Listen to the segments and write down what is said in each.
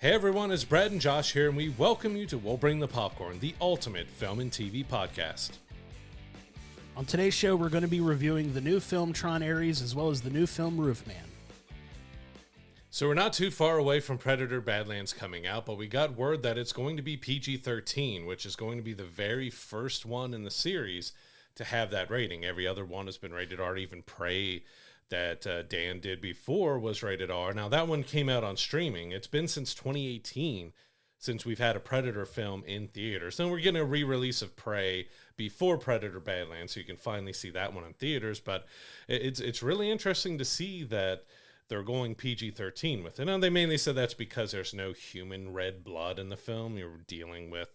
Hey everyone, it's Brad and Josh here, and we welcome you to We'll Bring the Popcorn, the ultimate film and TV podcast. On today's show, we're going to be reviewing the new film Tron Ares as well as the new film Roofman. So we're not too far away from Predator Badlands coming out, but we got word that it's going to be PG-13, which is going to be the very first one in the series to have that rating. Every other one has been rated R, even Prey that Dan did before was rated R. Now, that one came out on streaming. It's been since 2018 since we've had a Predator film in theaters. And we're getting a re-release of Prey before Predator Badlands, so you can finally see that one in theaters. But it's really interesting to see that they're going PG-13 with it. Now, they mainly said that's because there's no human red blood in the film. You're dealing with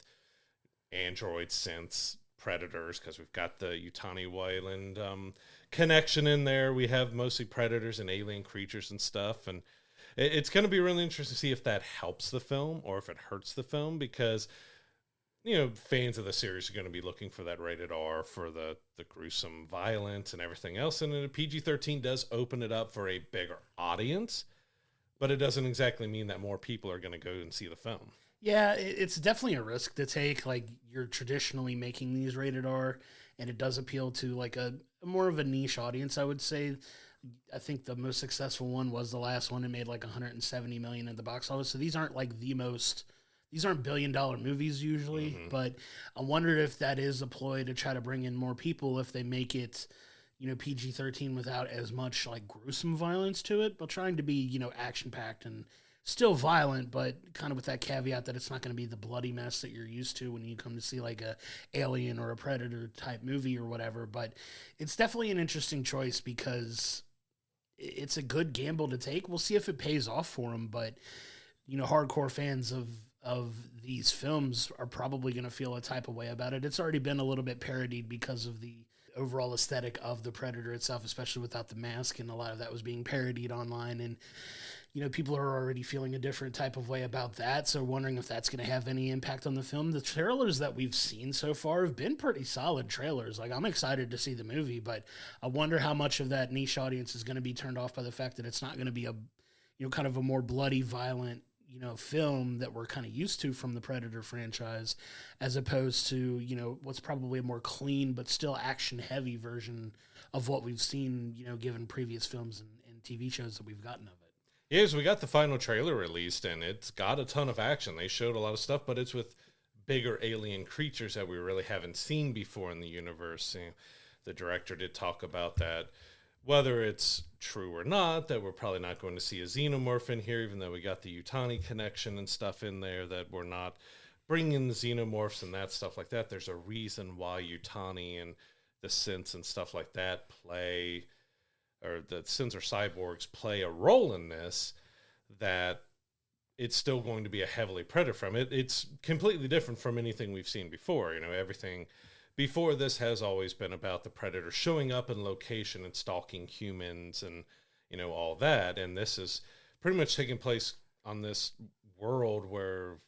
android synths, predators, because we've got the Yutani Wayland connection in there. We have mostly predators and alien creatures and stuff, and it's going to be really interesting to see if that helps the film or if it hurts the film, because fans of the series are going to be looking for that rated R for the gruesome violence and everything else, and a PG-13 does open it up for a bigger audience, but it doesn't exactly mean that more people are going to go and see the film. Yeah, it's definitely a risk to take. Like, you're traditionally making these rated R, and it does appeal to like a more of a niche audience, I would say. I think the most successful one was the last one. It made like $170 million at the box office. So these aren't like these aren't $1 billion movies usually, but I wonder if that is a ploy to try to bring in more people if they make it, PG-13 without as much like gruesome violence to it, but trying to be, action-packed and still violent, but kind of with that caveat that it's not going to be the bloody mess that you're used to when you come to see like a Alien or a Predator type movie or whatever. But it's definitely an interesting choice because it's a good gamble to take. We'll see if it pays off for them, but hardcore fans of these films are probably going to feel a type of way about it. It's already been a little bit parodied because of the overall aesthetic of the Predator itself, especially without the mask, and a lot of that was being parodied online, and people are already feeling a different type of way about that, so wondering if that's going to have any impact on the film. The trailers that we've seen so far have been pretty solid trailers. Like, I'm excited to see the movie, but I wonder how much of that niche audience is going to be turned off by the fact that it's not going to be a, kind of a more bloody, violent, film that we're kind of used to from the Predator franchise, as opposed to, what's probably a more clean but still action-heavy version of what we've seen, given previous films and TV shows that we've gotten of it. Yeah, so we got the final trailer released, and it's got a ton of action. They showed a lot of stuff, but it's with bigger alien creatures that we really haven't seen before in the universe. The director did talk about that, whether it's true or not, that we're probably not going to see a xenomorph in here, even though we got the Yutani connection and stuff in there, that we're not bringing the xenomorphs and that stuff like that. There's a reason why Yutani and the synths and stuff like that play, or the synths or cyborgs play a role in this, that it's still going to be a heavily Predator film. It's completely different from anything we've seen before. Everything before this has always been about the Predator showing up in location and stalking humans and, all that. And this is pretty much taking place on this world where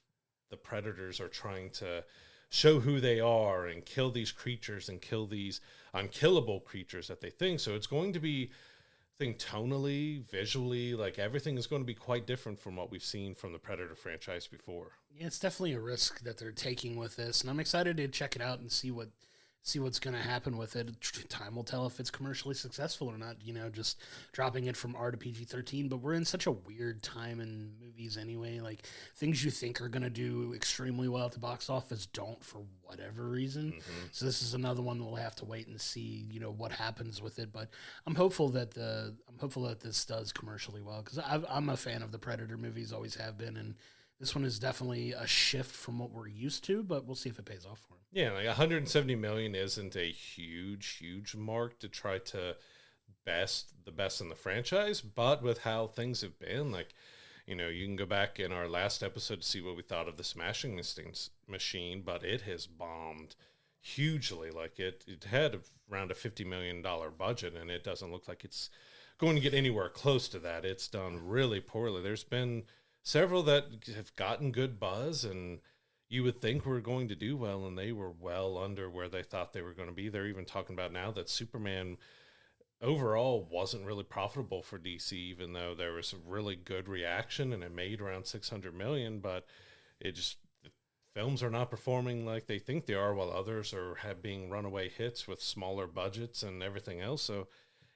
the Predators are trying to show who they are and kill these creatures and kill these unkillable creatures that they think. So it's going to be, I think, tonally, visually, like everything is going to be quite different from what we've seen from the Predator franchise before. Yeah, it's definitely a risk that they're taking with this, and I'm excited to check it out and see what's going to happen with it. Time will tell if it's commercially successful or not, just dropping it from R to PG-13. But we're in such a weird time in movies anyway. Like, things you think are going to do extremely well at the box office don't for whatever reason. So this is another one we'll have to wait and see, what happens with it. But I'm hopeful that this does commercially well, because I'm a fan of the Predator movies, always have been, and this one is definitely a shift from what we're used to, but we'll see if it pays off for him. Yeah, like $170 million isn't a huge mark to try to the best in the franchise, but with how things have been, like, you can go back in our last episode to see what we thought of the Smashing Machine, but it has bombed hugely. Like, it had around a $50 million budget, and it doesn't look like it's going to get anywhere close to that. It's done really poorly. There's been several that have gotten good buzz, and you would think were going to do well, and they were well under where they thought they were going to be. They're even talking about now that Superman overall wasn't really profitable for DC, even though there was a really good reaction and it made around 600 million. But it just, films are not performing like they think they are, while others are being runaway hits with smaller budgets and everything else. So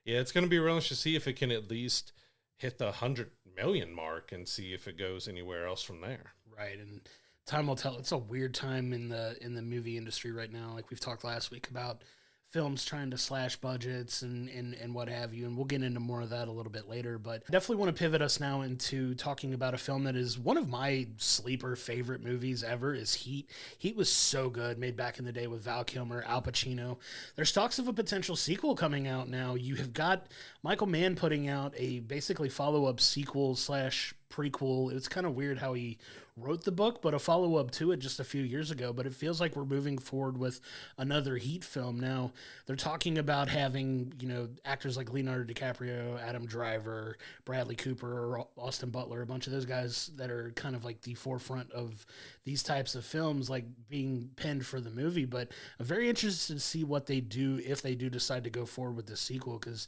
yeah, it's going to be real interesting to see if it can at least hit the 100 million mark and see if it goes anywhere else from there. Right, and time will tell. It's a weird time in the movie industry right now. Like we've talked last week about films trying to slash budgets and what have you, and we'll get into more of that a little bit later. But I definitely want to pivot us now into talking about a film that is one of my sleeper favorite movies ever, is Heat. Heat was so good, made back in the day with Val Kilmer, Al Pacino. There's talks of a potential sequel coming out now. You have got Michael Mann putting out a basically follow-up sequel slash prequel. It's kind of weird how he wrote the book, but a follow-up to it just a few years ago. But it feels like we're moving forward with another Heat film. Now, they're talking about having, actors like Leonardo DiCaprio, Adam Driver, Bradley Cooper, Austin Butler, a bunch of those guys that are kind of like the forefront of these types of films, like being penned for the movie. But I'm very interested to see what they do if they do decide to go forward with the sequel, because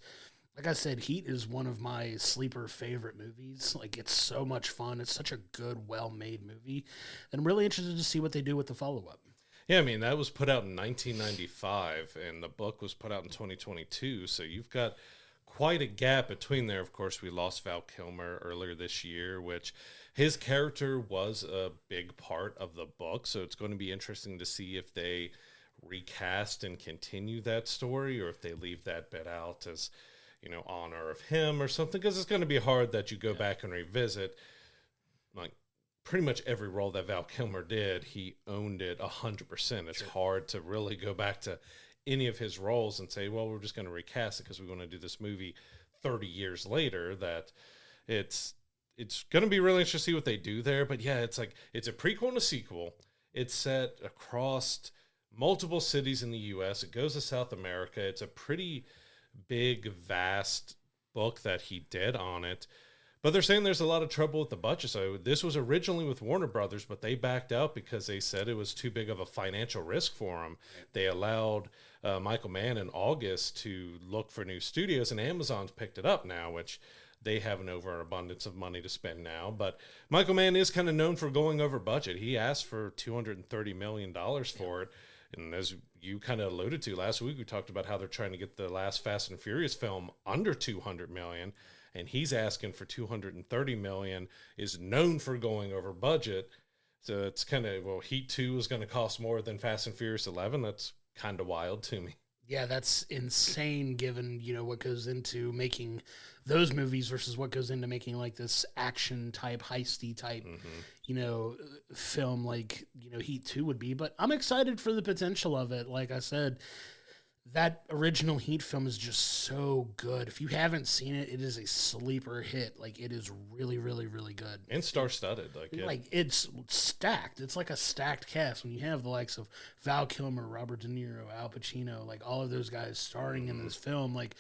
like I said, Heat is one of my sleeper favorite movies. Like, it's so much fun. It's such a good, well-made movie. And I'm really interested to see what they do with the follow-up. Yeah, I mean, that was put out in 1995, and the book was put out in 2022, so you've got quite a gap between there. Of course, we lost Val Kilmer earlier this year, which his character was a big part of the book, so it's going to be interesting to see if they recast and continue that story, or if they leave that bit out as, honor of him or something, because it's going to be hard that you go back and revisit. Like, pretty much every role that Val Kilmer did, he owned it 100%. It's hard to really go back to any of his roles and say, well, we're just going to recast it because we want to do this movie 30 years later. That it's going to be really interesting to see what they do there. But yeah, it's a prequel and a sequel. It's set across multiple cities in the U.S. It goes to South America. It's a pretty big, vast book that he did on it. But they're saying there's a lot of trouble with the budget. So this was originally with Warner Brothers, but they backed out because they said it was too big of a financial risk for them. They allowed Michael Mann in August to look for new studios, and Amazon's picked it up now, which they have an overabundance of money to spend now. But Michael Mann is kind of known for going over budget. He asked for $230 million for it. And as you kind of alluded to last week, we talked about how they're trying to get the last Fast and Furious film under $200 million. And he's asking for $230 million, is known for going over budget. So it's kind of, well, Heat 2 is going to cost more than Fast and Furious 11. That's kind of wild to me. Yeah, that's insane given, what goes into making those movies versus what goes into making like this action type, heisty type, film like, Heat 2 would be. But I'm excited for the potential of it. Like I said, that original Heat film is just so good. If you haven't seen it, it is a sleeper hit. Like, it is really, really, really good. And star-studded. It's stacked. It's like a stacked cast. When you have the likes of Val Kilmer, Robert De Niro, Al Pacino, like all of those guys starring in this film, like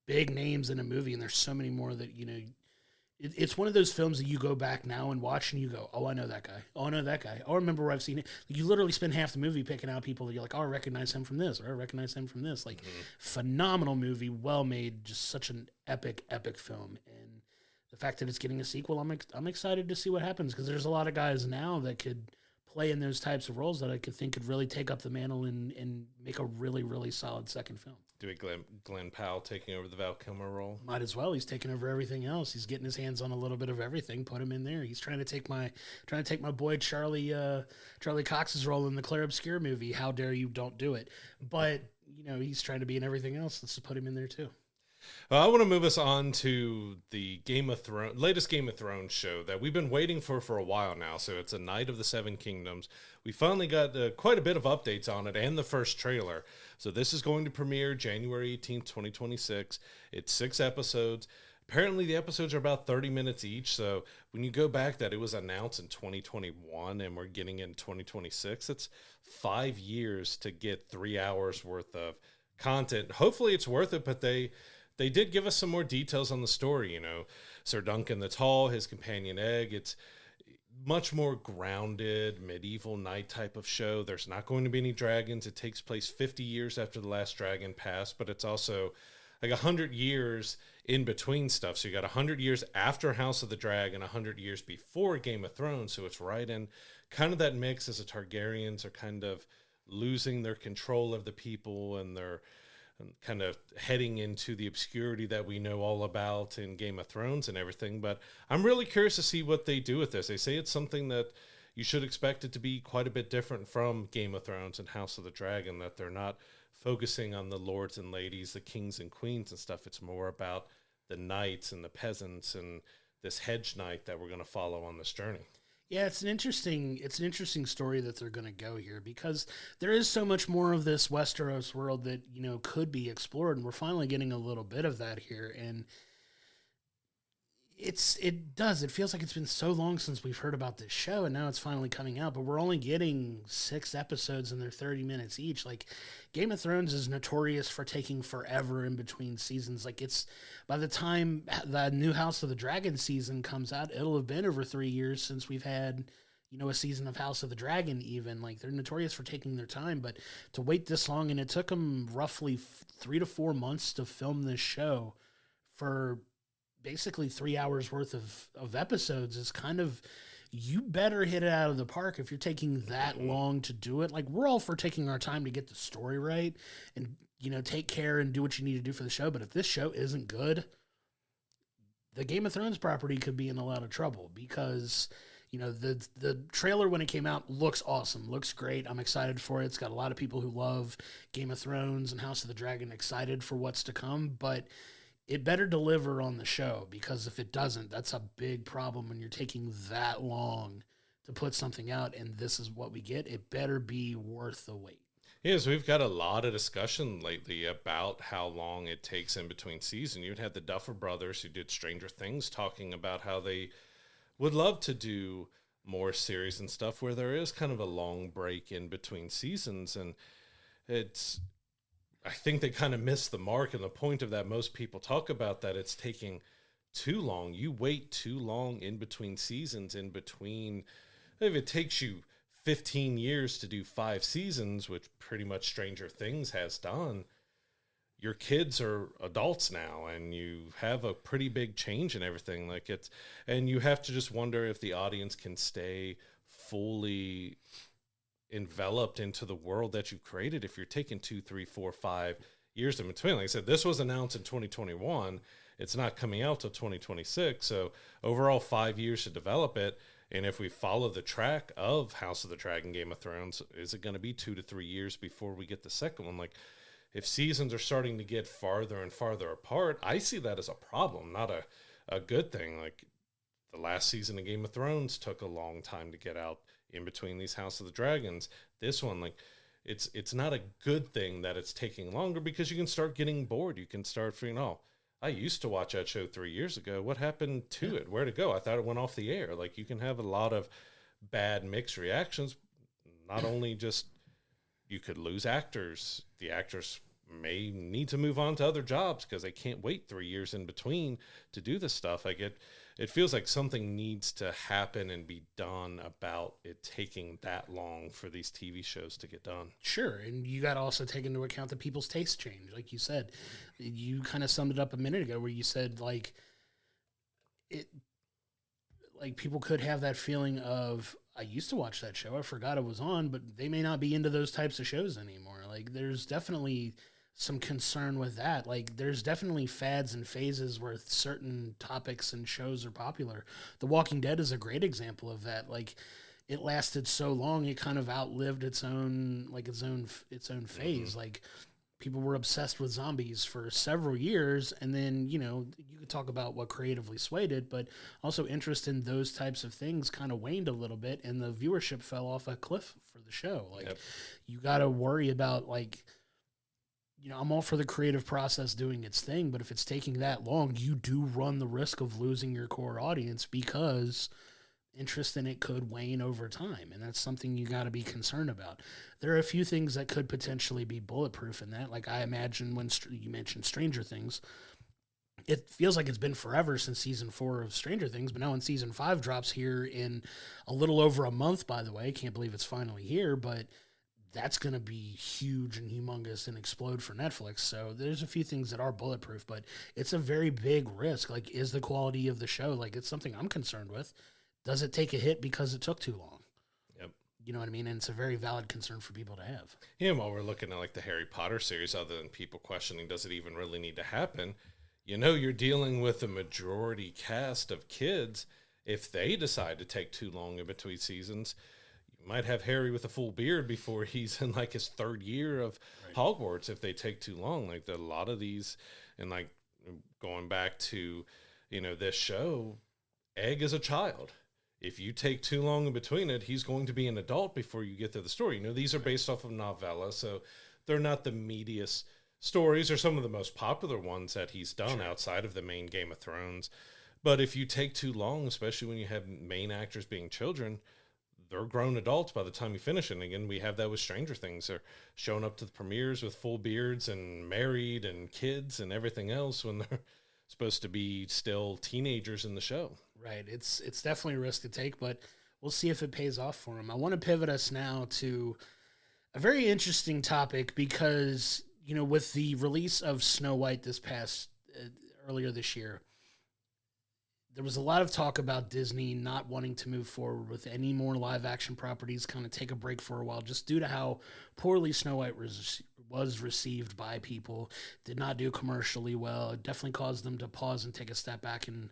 big names in a movie, and there's so many more that, it's one of those films that you go back now and watch and you go, oh, I know that guy. Oh, I know that guy. Oh, I remember where I've seen it. Like, you literally spend half the movie picking out people that you're like, oh, I recognize him from this, or I recognize him from this. Like, phenomenal movie, well made, just such an epic, epic film. And the fact that it's getting a sequel, I'm excited to see what happens, because there's a lot of guys now that could play in those types of roles that I could think could really take up the mantle and make a really, really solid second film. Do we Glenn Powell taking over the Val Kilmer role? Might as well. He's taking over everything else. He's getting his hands on a little bit of everything. Put him in there. He's trying to take my boy Charlie Cox's role in the Claire Obscure movie. How dare you? Don't do it. But he's trying to be in everything else. Let's just put him in there too. I want to move us on to the latest Game of Thrones show that we've been waiting for a while now. So it's A Night of the Seven Kingdoms. We finally got quite a bit of updates on it and the first trailer. So this is going to premiere January 18th, 2026. It's 6 episodes. Apparently the episodes are about 30 minutes each. So when you go back that it was announced in 2021 and we're getting in 2026, it's 5 years to get 3 hours worth of content. Hopefully it's worth it, but they did give us some more details on the story. Sir Duncan the Tall, his companion Egg. It's much more grounded, medieval knight type of show. There's not going to be any dragons. It takes place 50 years after the last dragon passed, but it's also like 100 years in between stuff. So you got 100 years after House of the Dragon, 100 years before Game of Thrones. So it's right in kind of that mix as the Targaryens are kind of losing their control of the people, and they're kind of heading into the obscurity that we know all about in Game of Thrones and everything. But I'm really curious to see what they do with this. They say it's something that you should expect it to be quite a bit different from Game of Thrones and House of the Dragon, that they're not focusing on the lords and ladies, the kings and queens and stuff. It's more about the knights and the peasants and this hedge knight that we're going to follow on this journey. Yeah, it's an interesting story that they're going to go here, because there is so much more of this Westeros world that, you know, could be explored, and we're finally getting a little bit of that here. And it feels like it's been so long since we've heard about this show, and now it's finally coming out, but we're only getting 6 episodes and they're 30 minutes each. Like, Game of Thrones is notorious for taking forever in between seasons. Like, it's, by the time the new House of the Dragon season comes out, it'll have been over 3 years since we've had, you know, a season of House of the Dragon even. Like, they're notorious for taking their time, but to wait this long, and it took them roughly 3 to 4 months to film this show for basically 3 hours worth of episodes, is kind of, you better hit it out of the park if you're taking that long to do it. Like, we're all for taking our time to get the story right and, you know, take care and do what you need to do for the show. But if this show isn't good, the Game of Thrones property could be in a lot of trouble, because, you know, the trailer when it came out looks awesome, looks great. I'm excited for it. It's got a lot of people who love Game of Thrones and House of the Dragon excited for what's to come, but it better deliver on the show, because if it doesn't, that's a big problem when you're taking that long to put something out, and this is what we get. It better be worth the wait. Yes, we've got a lot of discussion lately about how long it takes in between seasons. You'd had the Duffer Brothers, who did Stranger Things, talking about how they would love to do more series and stuff where there is kind of a long break in between seasons, and I think they kind of missed the mark, and the point of that, most people talk about that it's taking too long. You wait too long in between seasons, if it takes you 15 years to do 5 seasons, which pretty much Stranger Things has done, your kids are adults now, and you have a pretty big change in everything. And you have to just wonder if the audience can stay fully enveloped into the world that you've created if you're taking 2, 3, 4, 5 years in between. Like I said, this was announced in 2021. It's not coming out till 2026. So overall 5 years to develop it. And if we follow the track of House of the Dragon, Game of Thrones, is it going to be 2 to 3 years before we get the second one? Like, if seasons are starting to get farther and farther apart, I see that as a problem, not a good thing. Like, the last season of Game of Thrones took a long time to get out in between these House of the Dragons. This one, like, it's not a good thing that it's taking longer, because you can start getting bored. You can start feeling, oh, I used to watch that show 3 years ago. What happened to it? Where'd it go? I thought it went off the air. Like, you can have a lot of bad mixed reactions. Not only just, you could lose actors. The actors may need to move on to other jobs because they can't wait 3 years in between to do this stuff. Like, it feels like something needs to happen and be done about it taking that long for these TV shows to get done. Sure, and you got to also take into account that people's tastes change. Like you said, you kind of summed it up a minute ago where you said, like, people could have that feeling of, I used to watch that show, I forgot it was on, but they may not be into those types of shows anymore. Like, there's definitely some concern with that. Like, there's definitely fads and phases where certain topics and shows are popular. The Walking Dead is a great example of that. Like, it lasted so long, it kind of outlived its own phase. Like, people were obsessed with zombies for several years, and then, you know, you could talk about what creatively swayed it, but also interest in those types of things kind of waned a little bit, and the viewership fell off a cliff for the show. Like, you got to worry about, like, you know, I'm all for the creative process doing its thing, but if it's taking that long, you do run the risk of losing your core audience, because interest in it could wane over time, and that's something you got to be concerned about. There are a few things that could potentially be bulletproof in that. Like, I imagine when you mentioned Stranger Things, it feels like it's been forever since season 4 of Stranger Things, but now when season 5 drops here in a little over a month, by the way, can't believe it's finally here, but that's going to be huge and humongous and explode for Netflix. So there's a few things that are bulletproof, but it's a very big risk. Like, is the quality of the show, like, it's something I'm concerned with. Does it take a hit because it took too long? Yep. You know what I mean? And it's a very valid concern for people to have. Yeah, while we're looking at like the Harry Potter series, other than people questioning, does it even really need to happen? You know, you're dealing with a majority cast of kids. If they decide to take too long in between seasons, you might have Harry with a full beard before he's in like his third year of Hogwarts if they take too long. Like a lot of these, and like going back to, you know, this show, Egg is a child. If you take too long in between it, he's going to be an adult before you get to the story. You know, these are based off of novella, so they're not the meatiest stories or some of the most popular ones that he's done outside of the main Game of Thrones. But if you take too long, especially when you have main actors being children, they're grown adults by the time you finish it. And again, we have that with Stranger Things. They're showing up to the premieres with full beards and married and kids and everything else when they're supposed to be still teenagers in the show. Right. It's definitely a risk to take, but we'll see if it pays off for them. I want to pivot us now to a very interesting topic because, you know, with the release of Snow White this past earlier this year, there was a lot of talk about Disney not wanting to move forward with any more live action properties, kind of take a break for a while, just due to how poorly Snow White was received by people, did not do commercially well. It definitely caused them to pause and take a step back and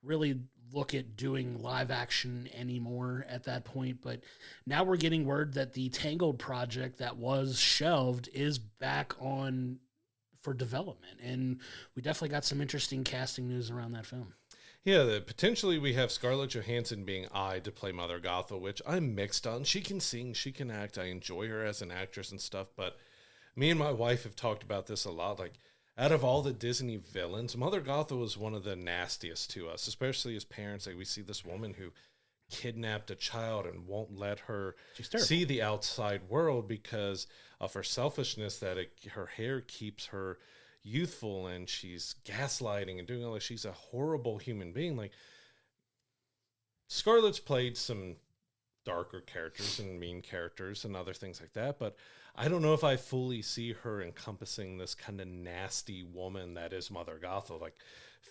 really look at doing live action anymore at that point. But now we're getting word that the Tangled project that was shelved is back on for development. And we definitely got some interesting casting news around that film. Yeah, potentially we have Scarlett Johansson being eyed to play Mother Gothel, which I'm mixed on. She can sing, she can act. I enjoy her as an actress and stuff, but me and my wife have talked about this a lot. Like, out of all the Disney villains, Mother Gothel is one of the nastiest to us, especially as parents. Like, we see this woman who kidnapped a child and won't let her see the outside world because of her selfishness, that her hair keeps her youthful, and she's gaslighting and doing all this. She's a horrible human being. Like, Scarlett's played some darker characters and mean characters and other things like that, but I don't know if I fully see her encompassing this kind of nasty woman that is Mother Gothel. Like,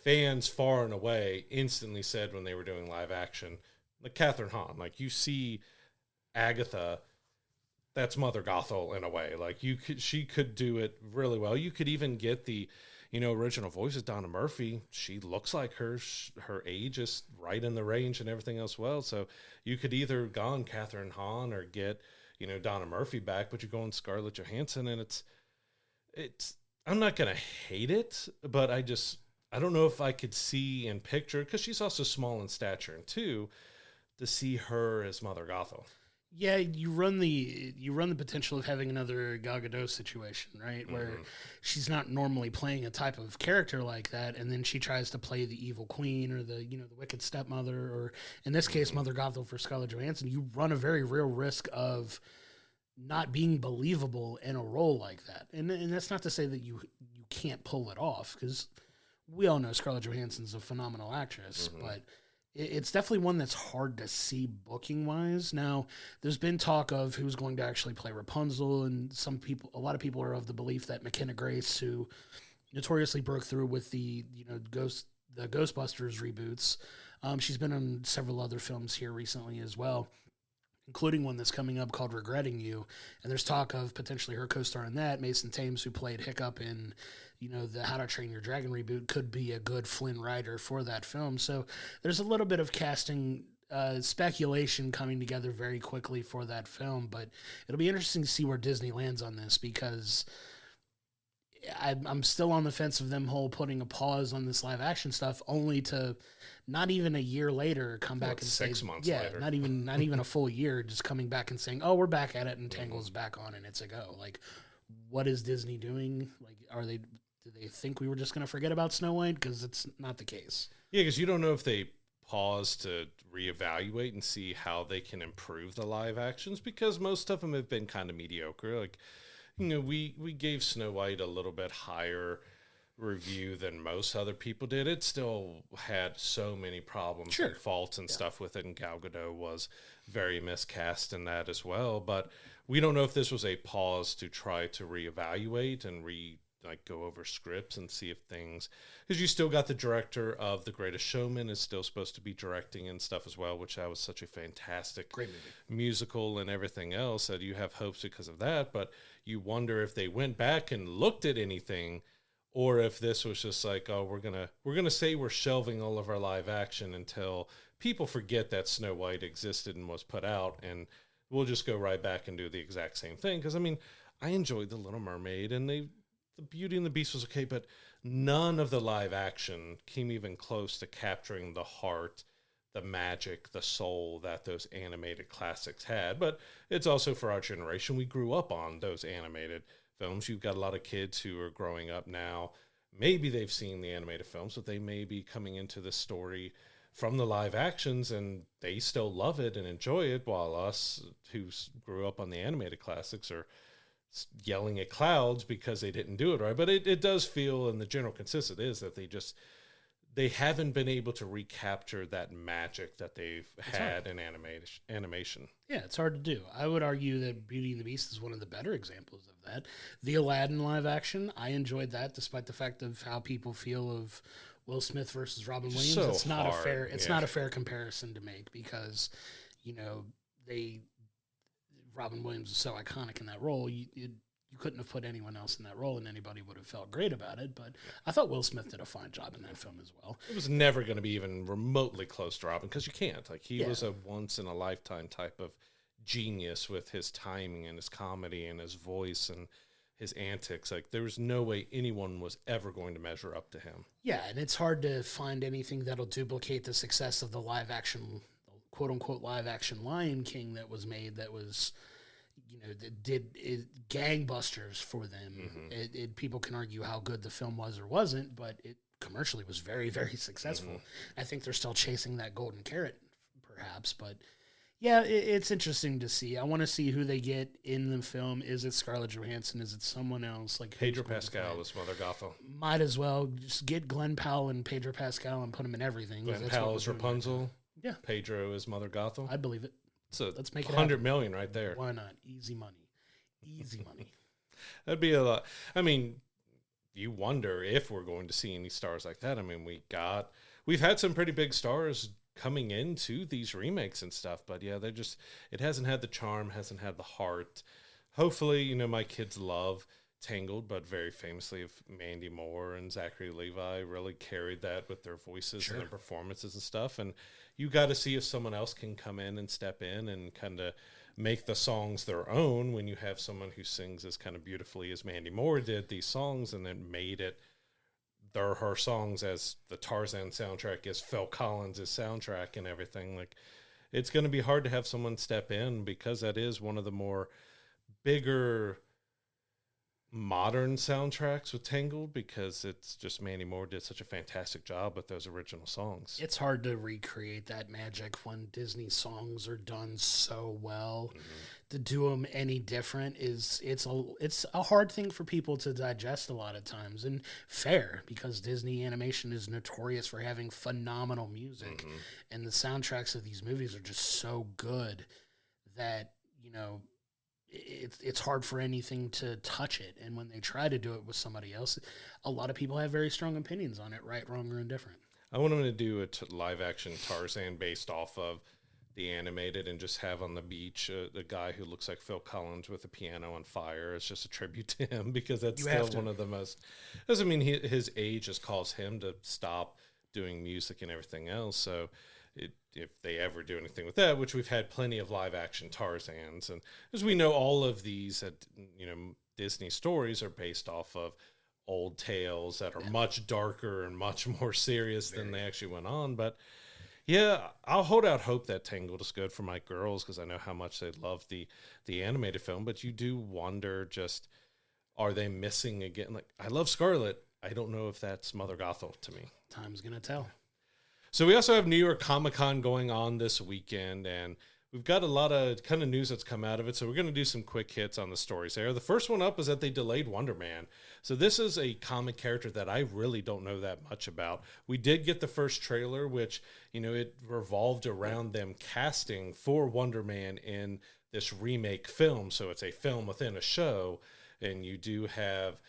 fans far and away instantly said when they were doing live action, like Catherine Hahn, like, you see Agatha, that's Mother Gothel in a way. Like, she could do it really well. You could even get the, you know, original voice of Donna Murphy. She looks like her. Her age is right in the range and everything else well. So you could either go on Catherine Hahn or get, you know, Donna Murphy back, but you go on Scarlett Johansson, and it's. I'm not gonna hate it, but I don't know if I could see and picture, because she's also small in stature, and two, to see her as Mother Gothel. Yeah, you run the potential of having another Gal Gadot situation, right? Mm-hmm. Where she's not normally playing a type of character like that, and then she tries to play the evil queen or the wicked stepmother, or in this case, Mother Gothel for Scarlett Johansson. You run a very real risk of not being believable in a role like that, and that's not to say that you can't pull it off, because we all know Scarlett Johansson's a phenomenal actress, but it's definitely one that's hard to see booking-wise. Now, there's been talk of who's going to actually play Rapunzel, and a lot of people are of the belief that McKenna Grace, who notoriously broke through with the Ghostbusters reboots, she's been on several other films here recently as well, including one that's coming up called Regretting You, and there's talk of potentially her co-star in that. Mason Thames, who played Hiccup in the How to Train Your Dragon reboot, could be a good Flynn Rider for that film. So there's a little bit of casting speculation coming together very quickly for that film, but it'll be interesting to see where Disney lands on this, because I'm still on the fence of them putting a pause on this live action stuff, only to not even a year later come back and 6 months later. not even a full year, just coming back and saying, oh, we're back at it, and Tangled's back on and it's a go. Like, what is Disney doing? Like, do they think we were just going to forget about Snow White? Because it's not the case. Yeah, because you don't know if they pause to reevaluate and see how they can improve the live actions, because most of them have been kind of mediocre. Like, we gave Snow White a little bit higher review than most other people did. It still had so many problems and faults and stuff with it, and Gal Gadot was very miscast in that as well. But we don't know if this was a pause to try to reevaluate and go over scripts and see if things, because you still got the director of The Greatest Showman is still supposed to be directing and stuff as well, which that was such a fantastic Great movie. musical and everything else that you have hopes because of that. But you wonder if they went back and looked at anything, or if this was just like, oh, we're gonna say we're shelving all of our live action until people forget that Snow White existed and was put out, and we'll just go right back and do the exact same thing. Because I mean, I enjoyed The Little Mermaid, and the Beauty and the Beast was okay, but none of the live action came even close to capturing the heart, the magic, the soul that those animated classics had. But it's also for our generation. We grew up on those animated films. You've got a lot of kids who are growing up now. Maybe they've seen the animated films, but they may be coming into the story from the live actions, and they still love it and enjoy it, while us who grew up on the animated classics are yelling at clouds because they didn't do it right. But it does feel, and the general consensus is that they haven't been able to recapture that magic that they've had in animation. Yeah, it's hard to do. I would argue that Beauty and the Beast is one of the better examples of that. The Aladdin live action, I enjoyed that, despite the fact of how people feel of Will Smith versus Robin Williams. So it's not hard. not a fair comparison to make, because Robin Williams is so iconic in that role. You couldn't have put anyone else in that role, and anybody would have felt great about it. But I thought Will Smith did a fine job in that film as well. It was never going to be even remotely close to Robin, because you can't. Like, he was a once-in-a-lifetime type of genius with his timing and his comedy and his voice and his antics. Like, there was no way anyone was ever going to measure up to him. Yeah, and it's hard to find anything that'll duplicate the success of the live-action, quote-unquote live-action Lion King that was made, that was, that did gangbusters for them. Mm-hmm. People can argue how good the film was or wasn't, but it commercially was very, very successful. Mm-hmm. I think they're still chasing that golden carrot, perhaps, but yeah, it's interesting to see. I want to see who they get in the film. Is it Scarlett Johansson? Is it someone else? Like Pedro Pascal is Mother Gothel. Might as well just get Glenn Powell and Pedro Pascal and put them in everything. Glenn Powell is Rapunzel. Right. Yeah. Pedro is Mother Gothel. I believe it. So let's make it 100 million right there. Why not? Easy money. Easy money. That'd be a lot. I mean, you wonder if we're going to see any stars like that. I mean, we've had some pretty big stars coming into these remakes and stuff, but yeah, it hasn't had the charm, hasn't had the heart. Hopefully, my kids love Tangled, but very famously of Mandy Moore and Zachary Levi really carried that with their voices and their performances and stuff. And you got to see if someone else can come in and step in and kind of make the songs their own, when you have someone who sings as kind of beautifully as Mandy Moore did these songs, and then made it her songs, as the Tarzan soundtrack is Phil Collins' soundtrack and everything. Like, it's going to be hard to have someone step in, because that is one of the more bigger modern soundtracks with Tangled, because it's just Mandy Moore did such a fantastic job with those original songs. It's hard to recreate that magic when Disney songs are done so well. Mm-hmm. To do them any different it's a hard thing for people to digest a lot of times, and fair, because Disney animation is notorious for having phenomenal music, and the soundtracks of these movies are just so good that it's hard for anything to touch it. And when they try to do it with somebody else, a lot of people have very strong opinions on it, right, wrong, or indifferent. I want them to do a live-action Tarzan based off of the animated, and just have on the beach the guy who looks like Phil Collins with a piano on fire. It's just a tribute to him, because that's still one of the most... Doesn't mean his age just calls him to stop doing music and everything else. So if they ever do anything with that, which we've had plenty of live action Tarzans, and as we know, all of these Disney stories are based off of old tales that are much darker and much more serious than they actually went on. But yeah, I'll hold out hope that Tangled is good for my girls, because I know how much they love the animated film. But you do wonder, just, are they missing again? Like, I love Scarlett. I don't know if that's Mother Gothel to me. Time's gonna tell. So we also have New York Comic Con going on this weekend, and we've got a lot of kind of news that's come out of it, so we're going to do some quick hits on the stories there. The first one up is that they delayed Wonder Man. So this is a comic character that I really don't know that much about. We did get the first trailer, which, it revolved around them casting for Wonder Man in this remake film. So it's a film within a show, and you do have,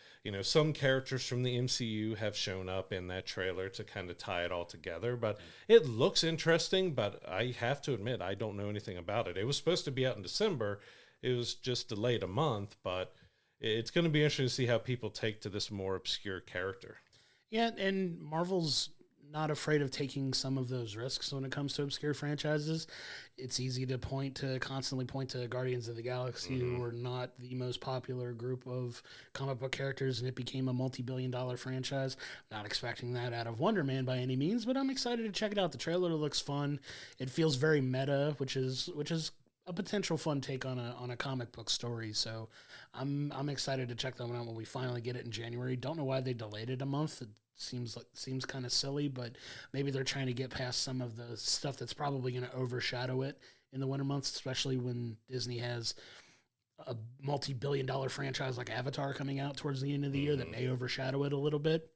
some characters from the MCU have shown up in that trailer to kind of tie it all together. But it looks interesting, but I have to admit, I don't know anything about it. It was supposed to be out in December. It was just delayed a month, but it's going to be interesting to see how people take to this more obscure character. Yeah, and Marvel's not afraid of taking some of those risks when it comes to obscure franchises. It's easy to constantly point to Guardians of the Galaxy, who were not the most popular group of comic book characters, and it became a multi-billion-dollar franchise. Not expecting that out of Wonder Man by any means, but I'm excited to check it out. The trailer looks fun. It feels very meta, which is a potential fun take on a comic book story. So I'm excited to check that one out when we finally get it in January. Don't know why they delayed it a month. It seems kind of silly, but maybe they're trying to get past some of the stuff that's probably going to overshadow it in the winter months, especially when Disney has a multi-billion-dollar franchise like Avatar coming out towards the end of the year that may overshadow it a little bit.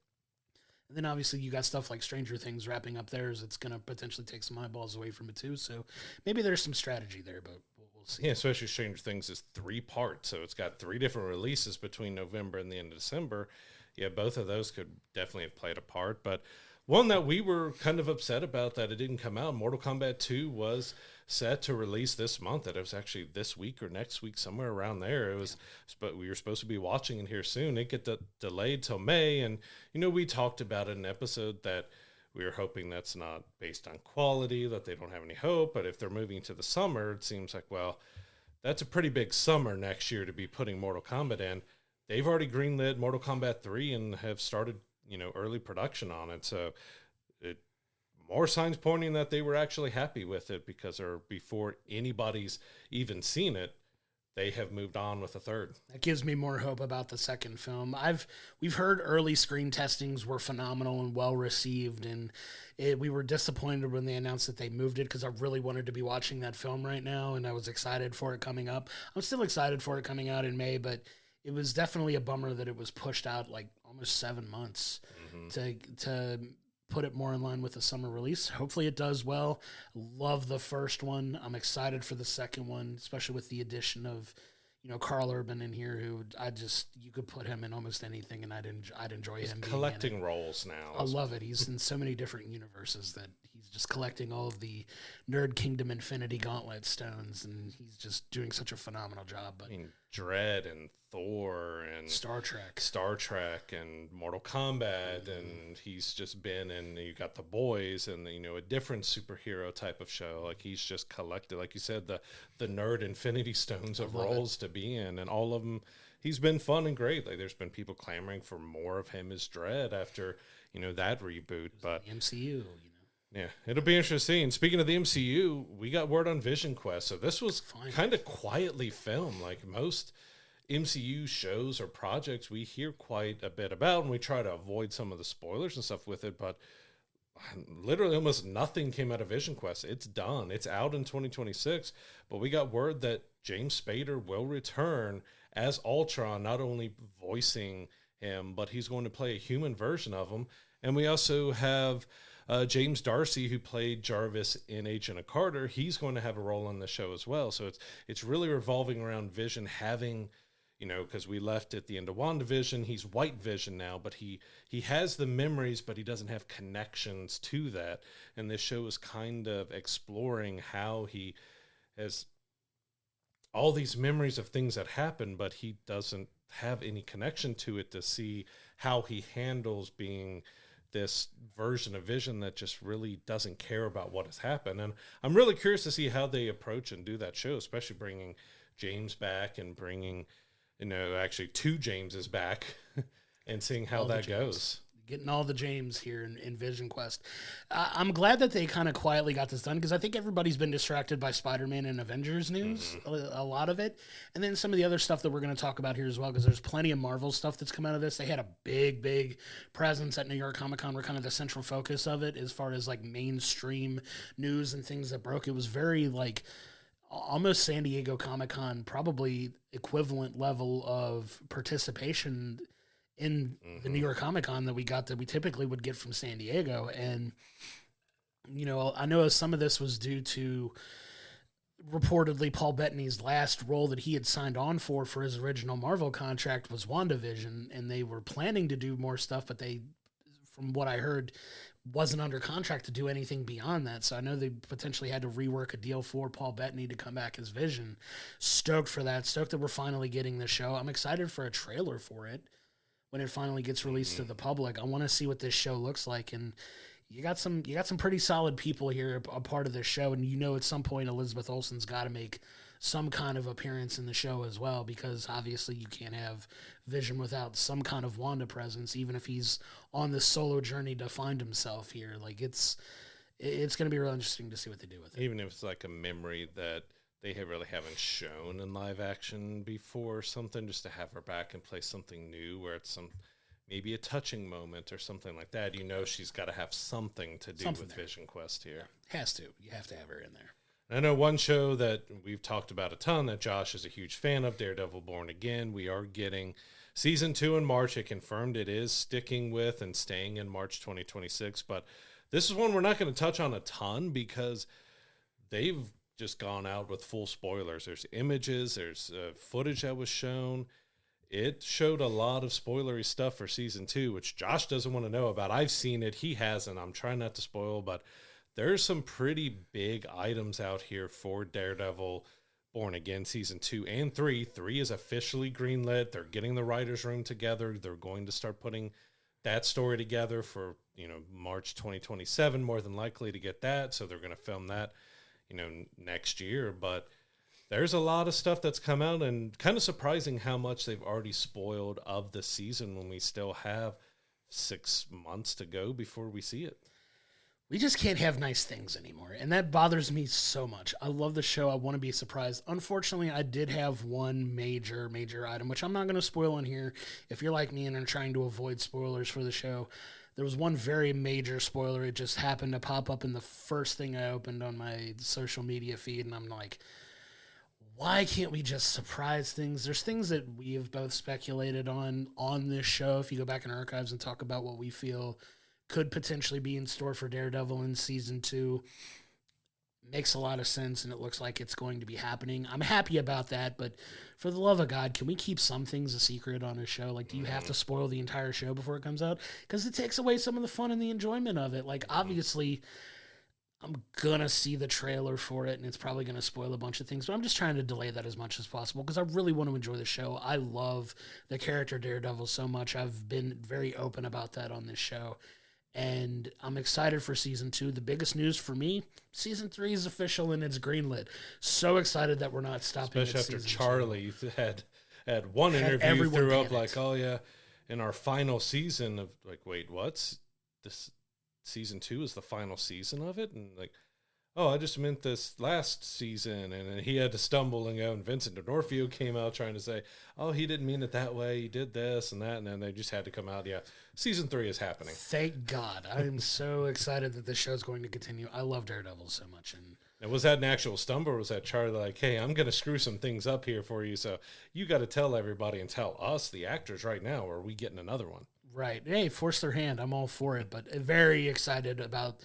And then obviously you got stuff like Stranger Things wrapping up theirs. It's going to potentially take some eyeballs away from it too. So maybe there's some strategy there, but we'll see. Yeah, especially Stranger Things is 3 parts. So it's got 3 different releases between November and the end of December. Yeah, both of those could definitely have played a part. But one that we were kind of upset about that it didn't come out, Mortal Kombat 2 was set to release this month. That it was actually this week or next week, somewhere around there. It was, but we were supposed to be watching it here soon. It get delayed till May, and we talked about it in an episode that we were hoping that's not based on quality, that they don't have any hope. But if they're moving to the summer, it seems like, well, that's a pretty big summer next year to be putting Mortal Kombat in. They've already greenlit Mortal Kombat 3 and have started, early production on it. So more signs pointing that they were actually happy with it, because before anybody's even seen it, they have moved on with a third. That gives me more hope about the second film. We've heard early screen testings were phenomenal and well received, and we were disappointed when they announced that they moved it, because I really wanted to be watching that film right now, and I was excited for it coming up. I'm still excited for it coming out in May, but it was definitely a bummer that it was pushed out like almost 7 months to put it more in line with the summer release. Hopefully it does well. Love the first one. I'm excited for the second one, especially with the addition of, Carl Urban in here, who you could put him in almost anything and I'd enjoy him. He's collecting roles now. I love it. He's in so many different universes that he's just collecting all of the Nerd Kingdom Infinity Gauntlet stones, and he's just doing such a phenomenal job. But Dread and Thor and Star Trek and Mortal Kombat, and he's just been in, you got The Boys and a different superhero type of show. Like, he's just collected, like you said, the nerd Infinity Stones of roles to be in, and all of them he's been fun and great. Like, there's been people clamoring for more of him as Dread after that reboot, but the MCU, Yeah, it'll be interesting. Speaking of the MCU, we got word on Vision Quest. So this was kind of quietly filmed. Like most MCU shows or projects, we hear quite a bit about, and we try to avoid some of the spoilers and stuff with it. But literally almost nothing came out of Vision Quest. It's done. It's out in 2026. But we got word that James Spader will return as Ultron, not only voicing him, but he's going to play a human version of him. And we also have James Darcy, who played Jarvis in Agent of Carter. He's going to have a role in the show as well. So it's really revolving around Vision having, because we left at the end of WandaVision, he's White Vision now, but he has the memories, but he doesn't have connections to that. And this show is kind of exploring how he has all these memories of things that happen, but he doesn't have any connection to it to see how he handles being this version of Vision that just really doesn't care about what has happened. And I'm really curious to see how they approach and do that show, especially bringing James back and bringing, actually 2 Jameses back and seeing how that goes. Getting all the James here in Vision Quest. I'm glad that they kind of quietly got this done, because I think everybody's been distracted by Spider-Man and Avengers news, a lot of it. And then some of the other stuff that we're going to talk about here as well, because there's plenty of Marvel stuff that's come out of this. They had a big presence at New York Comic Con. We're kind of the central focus of it as far as like mainstream news and things that broke. It was very like almost San Diego Comic-Con, probably equivalent level of participation in the New York Comic-Con that we typically would get from San Diego. And, I know some of this was due to reportedly Paul Bettany's last role that he had signed on for his original Marvel contract was WandaVision, and they were planning to do more stuff, but they, from what I heard, wasn't under contract to do anything beyond that. So I know they potentially had to rework a deal for Paul Bettany to come back as Vision. Stoked for that. Stoked that we're finally getting the show. I'm excited for a trailer for it when it finally gets released to the public. I want to see what this show looks like. And you got some pretty solid people here a part of this show. And at some point Elizabeth Olsen's got to make some kind of appearance in the show as well, because obviously you can't have Vision without some kind of Wanda presence, even if he's on this solo journey to find himself here. Like it's going to be real interesting to see what they do with it. Even if it's like a memory that they really haven't shown in live action before, something just to have her back and play something new where it's maybe a touching moment or something like that. She's got to have something to do with there. Vision Quest here. Has to. You have to have her in there. I know one show that we've talked about a ton that Josh is a huge fan of, Daredevil Born Again. We are getting season 2 in March. It confirmed it is sticking with and staying in March 2026. But this is one we're not going to touch on a ton because they've just gone out with full spoilers. There's images, there's footage that was shown. It showed a lot of spoilery stuff for season 2, which Josh doesn't want to know about. I've seen it. He hasn't. I'm trying not to spoil, but there's some pretty big items out here for Daredevil Born Again season 2 and 3. 3 is officially greenlit. They're getting the writers' room together. They're going to start putting that story together for, March 2027, more than likely to get that. So they're going to film that, next year. But there's a lot of stuff that's come out, and kind of surprising how much they've already spoiled of the season when we still have 6 months to go before we see it. We just can't have nice things anymore, and that bothers me so much. I love the show. I want to be surprised. Unfortunately, I did have one major item, which I'm not going to spoil on here. If you're like me and are trying to avoid spoilers for the show, there was one very major spoiler. It just happened to pop up in the first thing I opened on my social media feed, and I'm like, why can't we just surprise things? There's things that we have both speculated on this show. If you go back in archives and talk about what we feel could potentially be in store for Daredevil in season 2, makes a lot of sense, and it looks like it's going to be happening. I'm happy about that, but for the love of God, can we keep some things a secret on a show? Like, do you have to spoil the entire show before it comes out? Because it takes away some of the fun and the enjoyment of it. Like, obviously, I'm going to see the trailer for it, and it's probably going to spoil a bunch of things, but I'm just trying to delay that as much as possible because I really want to enjoy the show. I love the character Daredevil so much. I've been very open about that on this show, and I'm excited for season 2. The biggest news for me, season 3 is official and it's greenlit. So excited that we're not stopping. Especially after Charlie had one interview, threw up like, oh yeah, in our final season of like, wait, what's this? Season 2 is the final season of it, and like, oh, I just meant this last season, and then he had to stumble and go, and Vincent D'Onofrio came out trying to say, oh, he didn't mean it that way, he did this and that, and then they just had to come out, yeah, season 3 is happening. Thank God. I'm so excited that this show's going to continue. I love Daredevil so much. And was that an actual stumble, or was that Charlie like, hey, I'm going to screw some things up here for you, so you got to tell everybody and tell us, the actors right now, or are we getting another one? Right. Hey, force their hand. I'm all for it, but very excited about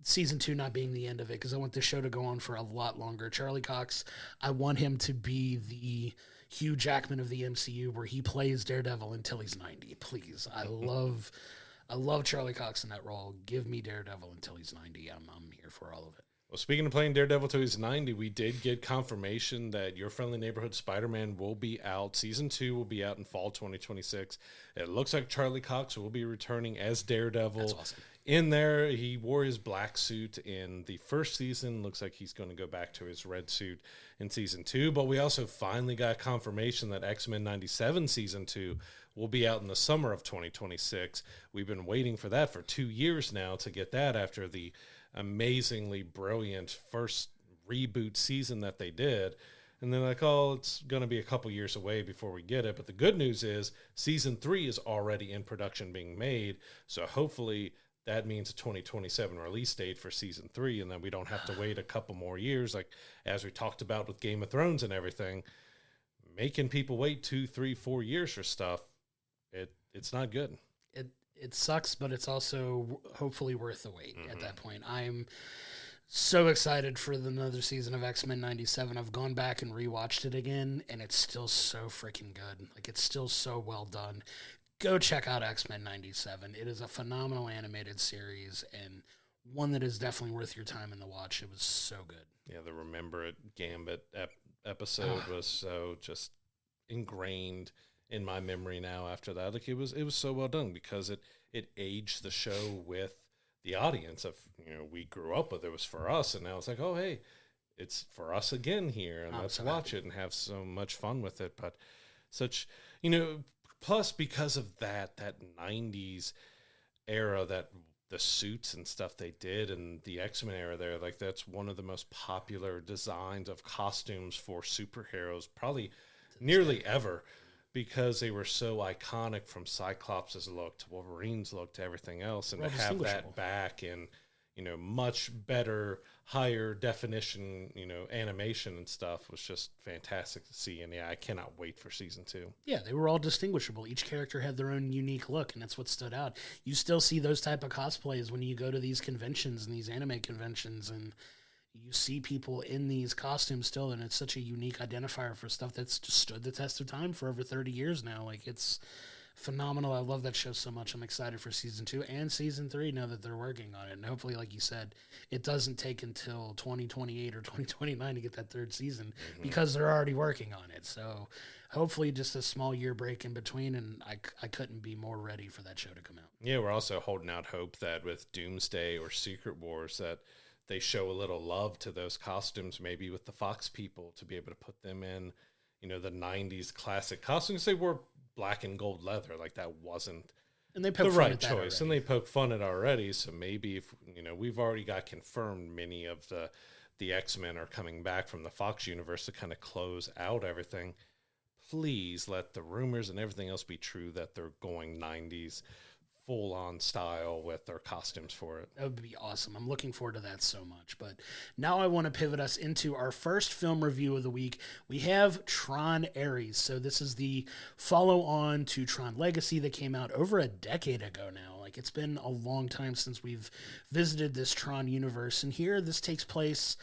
season 2 not being the end of it because I want the show to go on for a lot longer. Charlie Cox, I want him to be the Hugh Jackman of the MCU where he plays Daredevil until he's 90. Please. I love Charlie Cox in that role. Give me Daredevil until he's 90. I'm here for all of it. Well, speaking of playing Daredevil till he's 90, we did get confirmation that Your Friendly Neighborhood Spider-Man will be out. Season 2 will be out in fall 2026. It looks like Charlie Cox will be returning as Daredevil. That's awesome. In there, he wore his black suit in the first season. Looks like he's going to go back to his red suit in season 2. But we also finally got confirmation that X-Men 97 season 2 will be out in the summer of 2026. We've been waiting for that for 2 years now to get that after the amazingly brilliant first reboot season that they did. And they're like, oh, it's going to be a couple years away before we get it. But the good news is season 3 is already in production being made. So hopefully that means a 2027 release date for season 3, and then we don't have to wait a couple more years, like as we talked about with Game of Thrones and everything. Making people wait 2, 3, 4 years for stuff, it's not good. It sucks, but it's also hopefully worth the wait at that point. I'm so excited for another season of X-Men 97. I've gone back and rewatched it again, and it's still so freaking good. Like, it's still so well done. Go check out X-Men 97. It is a phenomenal animated series, and one that is definitely worth your time in the watch. It was so good. Yeah, the Remember It Gambit episode was so just ingrained in my memory now after that. Like, it was so well done because it aged the show with the audience of, we grew up with it. Was for us, and now it's like, oh, hey, it's for us again here, and let's watch it and have so much fun with it. But such, plus because of that 90s era, that the suits and stuff they did, and the X-Men era there, like, that's one of the most popular designs of costumes for superheroes probably nearly ever, because they were so iconic, from Cyclops' look to Wolverine's look to everything else. And to have that back in, much better, higher definition, animation and stuff was just fantastic to see. And yeah, I cannot wait for season 2. Yeah, they were all distinguishable. Each character had their own unique look, and that's what stood out. You still see those type of cosplays when you go to these conventions and these anime conventions, and you see people in these costumes still, and it's such a unique identifier for stuff that's just stood the test of time for over 30 years now. Like, it's phenomenal. I love that show so much. I'm excited for season 2 and season 3 now that they're working on it. And hopefully, like you said, it doesn't take until 2028 or 2029 to get that 3rd season, because they're already working on it. So hopefully just a small year break in between, and I couldn't be more ready for that show to come out. Yeah, we're also holding out hope that with Doomsday or Secret Wars that they show a little love to those costumes, maybe with the Fox people, to be able to put them in, the 90s classic costumes. They wore black and gold leather. Like, that wasn't and they the right choice. And they poke fun at it already. So maybe if, we've already got confirmed many of the X-Men are coming back from the Fox universe to kind of close out everything. Please let the rumors and everything else be true that they're going 90s full-on style with their costumes for it. That would be awesome. I'm looking forward to that so much. But now I want to pivot us into our first film review of the week. We have Tron Ares. So this is the follow-on to Tron Legacy that came out over a decade ago now. Like, it's been a long time since we've visited this Tron universe. And here, this takes place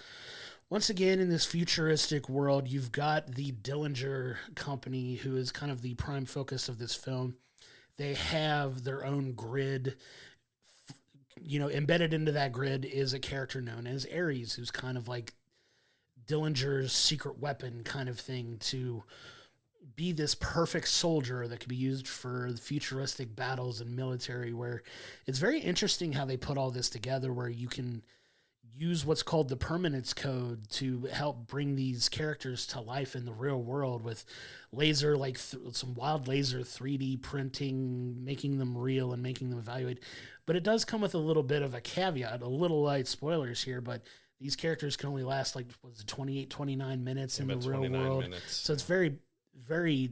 once again in this futuristic world. You've got the Dillinger Company, who is kind of the prime focus of this film. They have their own grid. Embedded into that grid is a character known as Ares, who's kind of like Dillinger's secret weapon kind of thing, to be this perfect soldier that could be used for futuristic battles and military, where it's very interesting how they put all this together, where you can use what's called the permanence code to help bring these characters to life in the real world with laser, like some wild laser 3D printing, making them real and making them evaluate. But it does come with a little bit of a caveat, a little light spoilers here, but these characters can only last 28, 29 minutes in the real world. So it's very, very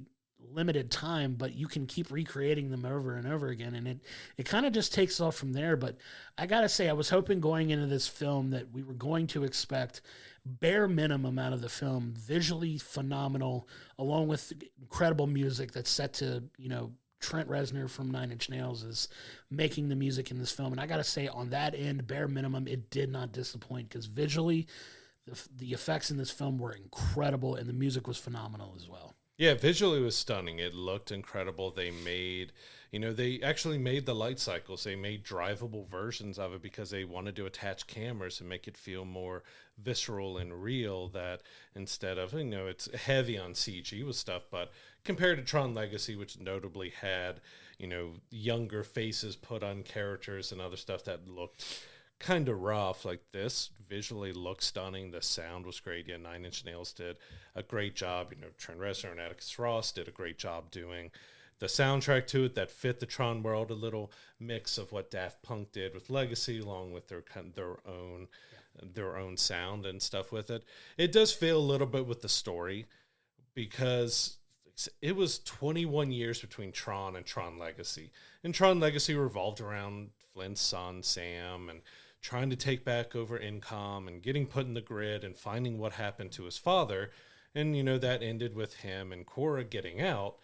limited time, but you can keep recreating them over and over again, and it kind of just takes off from there. But I gotta say, I was hoping going into this film that we were going to expect bare minimum out of the film: visually phenomenal, along with incredible music that's set to, Trent Reznor from Nine Inch Nails is making the music in this film. And I gotta say, on that end, bare minimum, it did not disappoint, because visually the effects in this film were incredible, and the music was phenomenal as well. Yeah, visually it was stunning. It looked incredible. They made, they actually made the light cycles. They made drivable versions of it because they wanted to attach cameras and make it feel more visceral and real, that instead of, it's heavy on CG with stuff, but compared to Tron Legacy, which notably had, younger faces put on characters and other stuff that looked kind of rough, like this visually looked stunning. The sound was great. Yeah, Nine Inch Nails did a great job. Trent Reznor and Atticus Ross did a great job doing the soundtrack to it that fit the Tron world, a little mix of what Daft Punk did with Legacy, along with their own sound and stuff with it. It does fail a little bit with the story, because it was 21 years between Tron and Tron Legacy. And Tron Legacy revolved around Flint's son, Sam, and trying to take back over Incom and getting put in the grid and finding what happened to his father. And, that ended with him and Cora getting out.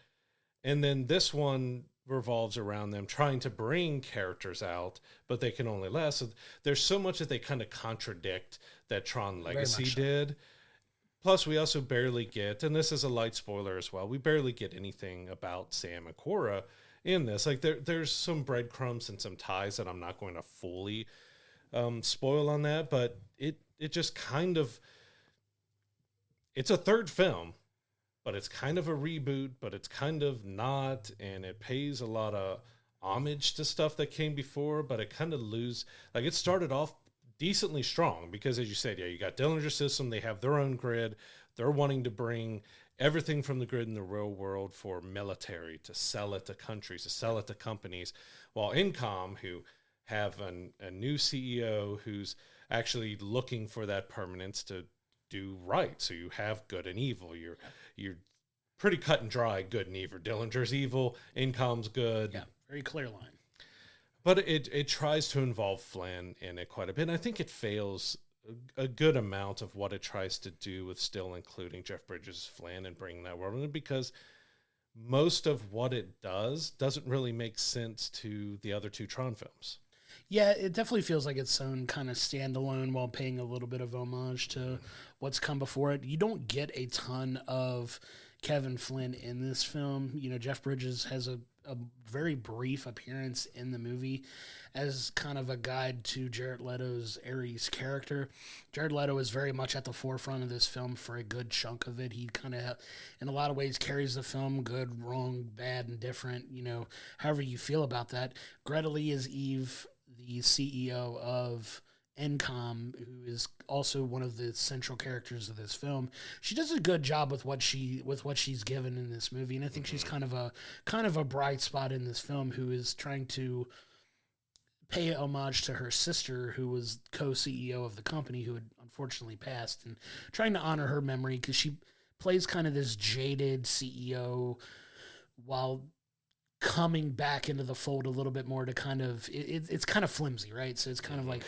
And then this one revolves around them trying to bring characters out, but they can only last. So there's so much that they kind of contradict that Tron Legacy did. Plus, we also barely get, and this is a light spoiler as well, we barely get anything about Sam and Cora in this. Like, there's some breadcrumbs and some ties that I'm not going to fully spoil on that, but it just kind of, it's a third film, but it's kind of a reboot, but it's kind of not, and it pays a lot of homage to stuff that came before, but it kind of it started off decently strong because, as you said, you got Dillinger System, they have their own grid, they're wanting to bring everything from the grid in the real world for military, to sell it to countries, to sell it to companies, while Incom, who have a new CEO who's actually looking for that permanence to do right. So you have good and evil. You're pretty cut and dry, good and evil. Dillinger's evil, Incom's good. Yeah, very clear line. But it tries to involve Flynn in it quite a bit. And I think it fails a good amount of what it tries to do with still including Jeff Bridges' Flynn and bringing that world in, because most of what it doesn't really make sense to the other two Tron films. Yeah, it definitely feels like its own kind of standalone while paying a little bit of homage to what's come before it. You don't get a ton of Kevin Flynn in this film. Jeff Bridges has a very brief appearance in the movie as kind of a guide to Jared Leto's Ares character. Jared Leto is very much at the forefront of this film for a good chunk of it. He kind of, in a lot of ways, carries the film good, wrong, bad, and different, however you feel about that. Greta Lee is Eve, the CEO of Incom, who is also one of the central characters of this film. She does a good job with what she's given in this movie, and I think she's kind of a bright spot in this film, who is trying to pay homage to her sister, who was co-CEO of the company, who had unfortunately passed, and trying to honor her memory, because she plays kind of this jaded CEO while coming back into the fold a little bit more to kind of, it's kind of flimsy, right? So it's kind of like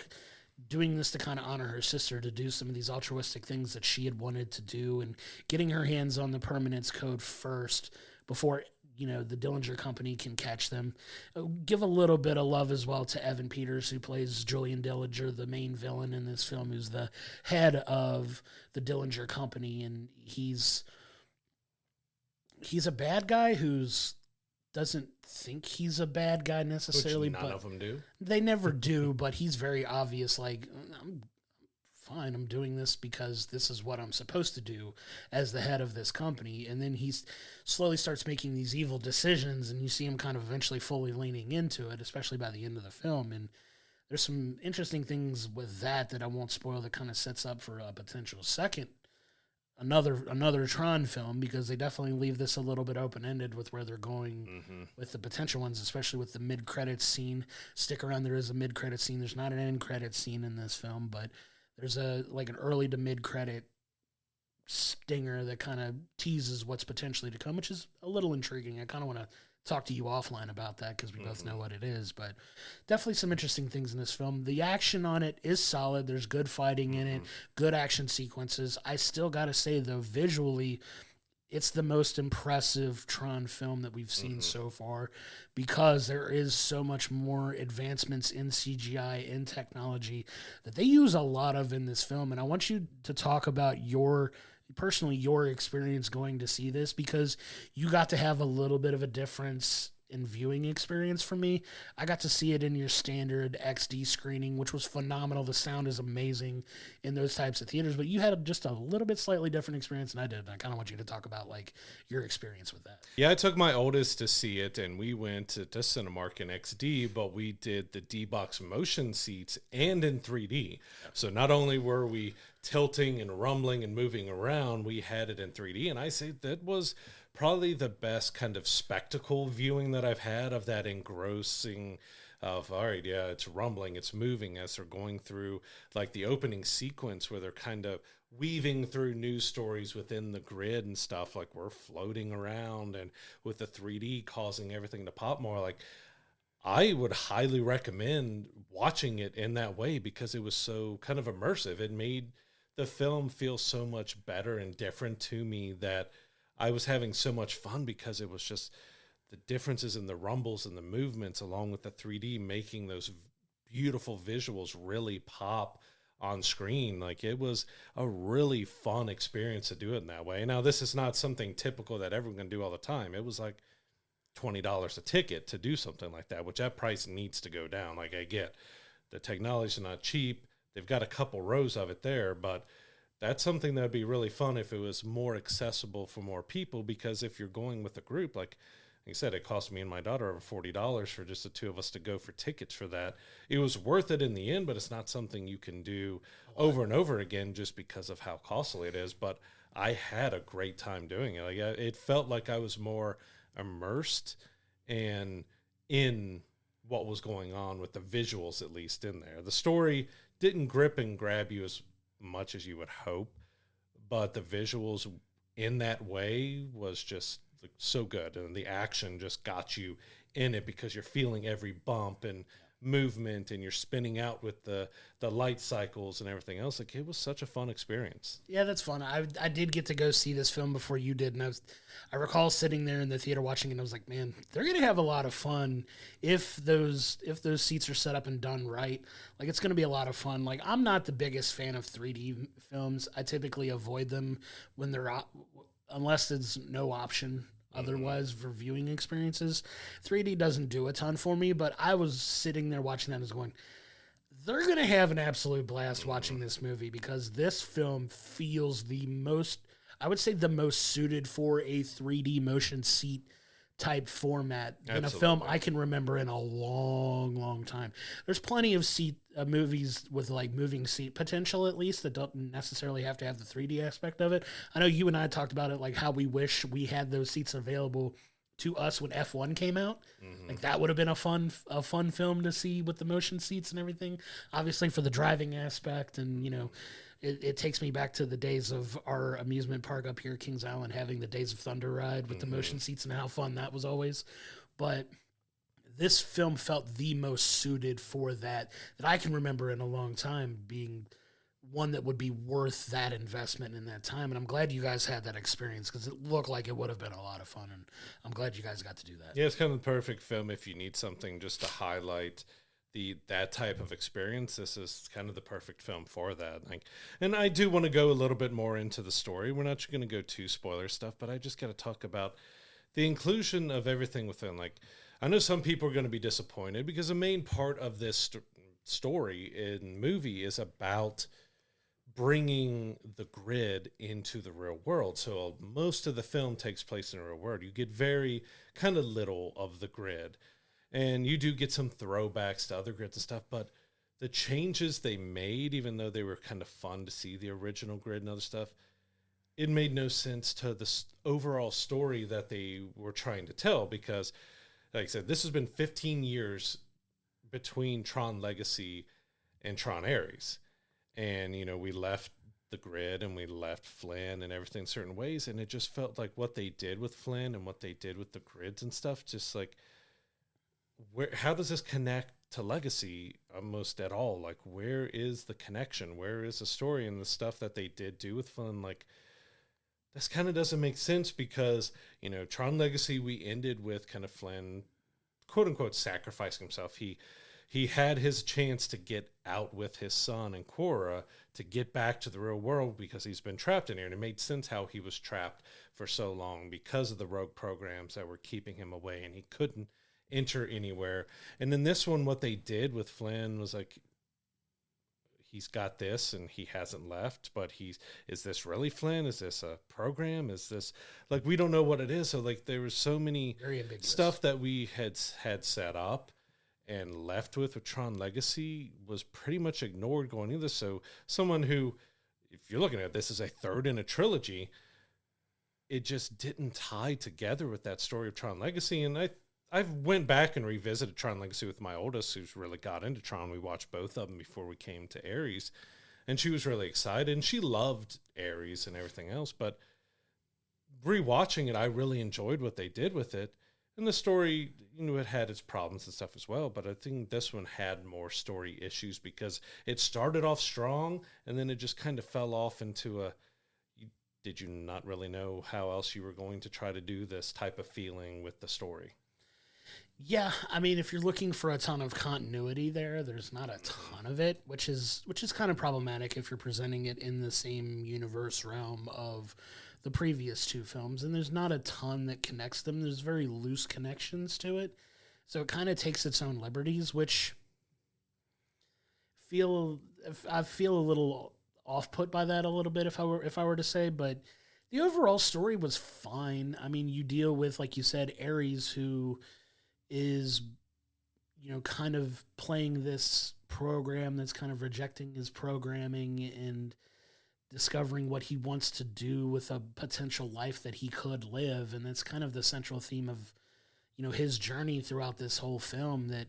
doing this to kind of honor her sister, to do some of these altruistic things that she had wanted to do, and getting her hands on the permanence code first before, the Dillinger Company can catch them. Give a little bit of love as well to Evan Peters, who plays Julian Dillinger, the main villain in this film, who's the head of the Dillinger Company, and he's a bad guy who's doesn't think he's a bad guy necessarily. Which none of them do. They never do, but he's very obvious, like, I'm fine, I'm doing this because this is what I'm supposed to do as the head of this company. And then he slowly starts making these evil decisions, and you see him kind of eventually fully leaning into it, especially by the end of the film. And there's some interesting things with that I won't spoil, that kind of sets up for a potential second another Tron film, because they definitely leave this a little bit open-ended with where they're going with the potential ones, especially with the mid-credits scene. Stick around, there is a mid-credit scene. There's not an end-credit scene in this film, but there's an early to mid-credit stinger that kind of teases what's potentially to come, which is a little intriguing. I kind of want to talk to you offline about that, because we both know what it is, but definitely some interesting things in this film. The action on it is solid. There's good fighting in it, good action sequences. I still got to say, though, visually, it's the most impressive Tron film that we've seen so far, because there is so much more advancements in CGI, in technology, that they use a lot of in this film. And I want you to talk about your experience going to see this, because you got to have a little bit of a difference in viewing experience from me. I got to see it in your standard XD screening, which was phenomenal. The sound is amazing in those types of theaters, but you had just a little bit slightly different experience than I did. And I kind of want you to talk about your experience with that. Yeah, I took my oldest to see it, and we went to Cinemark in XD, but we did the D-Box motion seats and in 3D. So not only were we tilting and rumbling and moving around, we had it in 3D, and I say that was probably the best kind of spectacle viewing that I've had, of that engrossing of, all right, yeah, it's rumbling, it's moving, as they're going through the opening sequence where they're kind of weaving through news stories within the grid and stuff, we're floating around, and with the 3D causing everything to pop more. I would highly recommend watching it in that way because it was so kind of immersive. It made the film feel so much better and different to me that I was having so much fun because it was just the differences in the rumbles and the movements along with the 3D making those beautiful visuals really pop on screen. Like, it was a really fun experience to do it in that way. Now, this is not something typical that everyone can do all the time. It was like $20 a ticket to do something like that, which that price needs to go down. Like, I get the technology's not cheap. They've got a couple rows of it there, but that's something that would be really fun if it was more accessible for more people, because if you're going with a group, like I said, it cost me and my daughter over $40 for just the two of us to go for tickets for that. It was worth it in the end, but it's not something you can do over and over again just because of how costly it is. But I had a great time doing it. Like, it felt like I was more immersed and in what was going on with the visuals, at least in there. The story didn't grip and grab you as much as you would hope, but the visuals in that way was just so good, and the action just got you in it because you're feeling every bump and movement, and you're spinning out with the light cycles and everything else. Like, it was such a fun experience. Yeah, that's fun. I did get to go see this film before you did, and I recall sitting there in the theater watching it, and I was like, man, they're gonna have a lot of fun if those seats are set up and done right. Like, it's gonna be a lot of fun. Like, I'm not the biggest fan of 3D films. I typically avoid them when they're unless there's no option otherwise for viewing experiences. 3D doesn't do a ton for me, but I was sitting there watching that and was going, they're going to have an absolute blast watching this movie, because this film feels the most, I would say, the most suited for a 3D motion seat type format in a film I can remember in a long, long time. There's plenty of movies with like moving seat potential, at least, that don't necessarily have to have the 3D aspect of it. I know you and I talked about it, like how we wish we had those seats available to us when F1 came out. Like, that would have been a fun film to see with the motion seats and everything. Obviously for the driving aspect, and it takes me back to the days of our amusement park up here, Kings Island, having the Days of Thunder ride with the motion seats and how fun that was always. But this film felt the most suited for that I can remember in a long time, being one that would be worth that investment in that time. And I'm glad you guys had that experience, because it looked like it would have been a lot of fun. And I'm glad you guys got to do that. Yeah, it's kind of the perfect film if you need something just to highlight that type of experience. This is kind of the perfect film for that. Like, and I do want to go a little bit more into the story. We're not going to go too spoiler stuff, but I just got to talk about the inclusion of everything within. Like, I know some people are going to be disappointed because the main part of this story in movie is about bringing the grid into the real world. So most of the film takes place in the real world. You get very kind of little of the grid. And you do get some throwbacks to other grids and stuff, but the changes they made, even though they were kind of fun to see the original grid and other stuff, it made no sense to the overall story that they were trying to tell. Because, like I said, this has been 15 years between Tron Legacy and Tron Ares. And, we left the grid and we left Flynn and everything certain ways. And it just felt like what they did with Flynn and what they did with the grids and stuff, just like, how does this connect to Legacy almost at all? Like, where is the connection? Where is the story and the stuff that they did do with Flynn? Like, this kind of doesn't make sense because, Tron Legacy, we ended with kind of Flynn, quote unquote, sacrificing himself. He had his chance to get out with his son and Cora to get back to the real world because he's been trapped in here. And it made sense how he was trapped for so long because of the rogue programs that were keeping him away, and he couldn't enter anywhere. And then this one, what they did with Flynn was like, he's got this and he hasn't left, but is this really Flynn? Is this a program? Is this, like, we don't know what it is. So like, there was so many stuff that we had set up and left with Tron Legacy was pretty much ignored going into this. So someone who, if you're looking at this as a third in a trilogy, it just didn't tie together with that story of Tron Legacy. And I went back and revisited Tron Legacy with my oldest, who's really got into Tron. We watched both of them before we came to Ares, and she was really excited, and she loved Ares and everything else. But rewatching it, I really enjoyed what they did with it And the story, it had its problems and stuff as well, but I think this one had more story issues because it started off strong and then it just kind of fell off into did you not really know how else you were going to try to do this type of feeling with the story? Yeah, I mean, if you're looking for a ton of continuity there's not a ton of it, which is kind of problematic if you're presenting it in the same universe realm of the previous two films, and there's not a ton that connects them. There's very loose connections to it, so it kind of takes its own liberties, which I feel a little off-put by that a little bit if I were to say, but the overall story was fine. I mean, you deal with, like you said, Ares, who is, kind of playing this program that's kind of rejecting his programming and discovering what he wants to do with a potential life that he could live. And that's kind of the central theme of, his journey throughout this whole film that,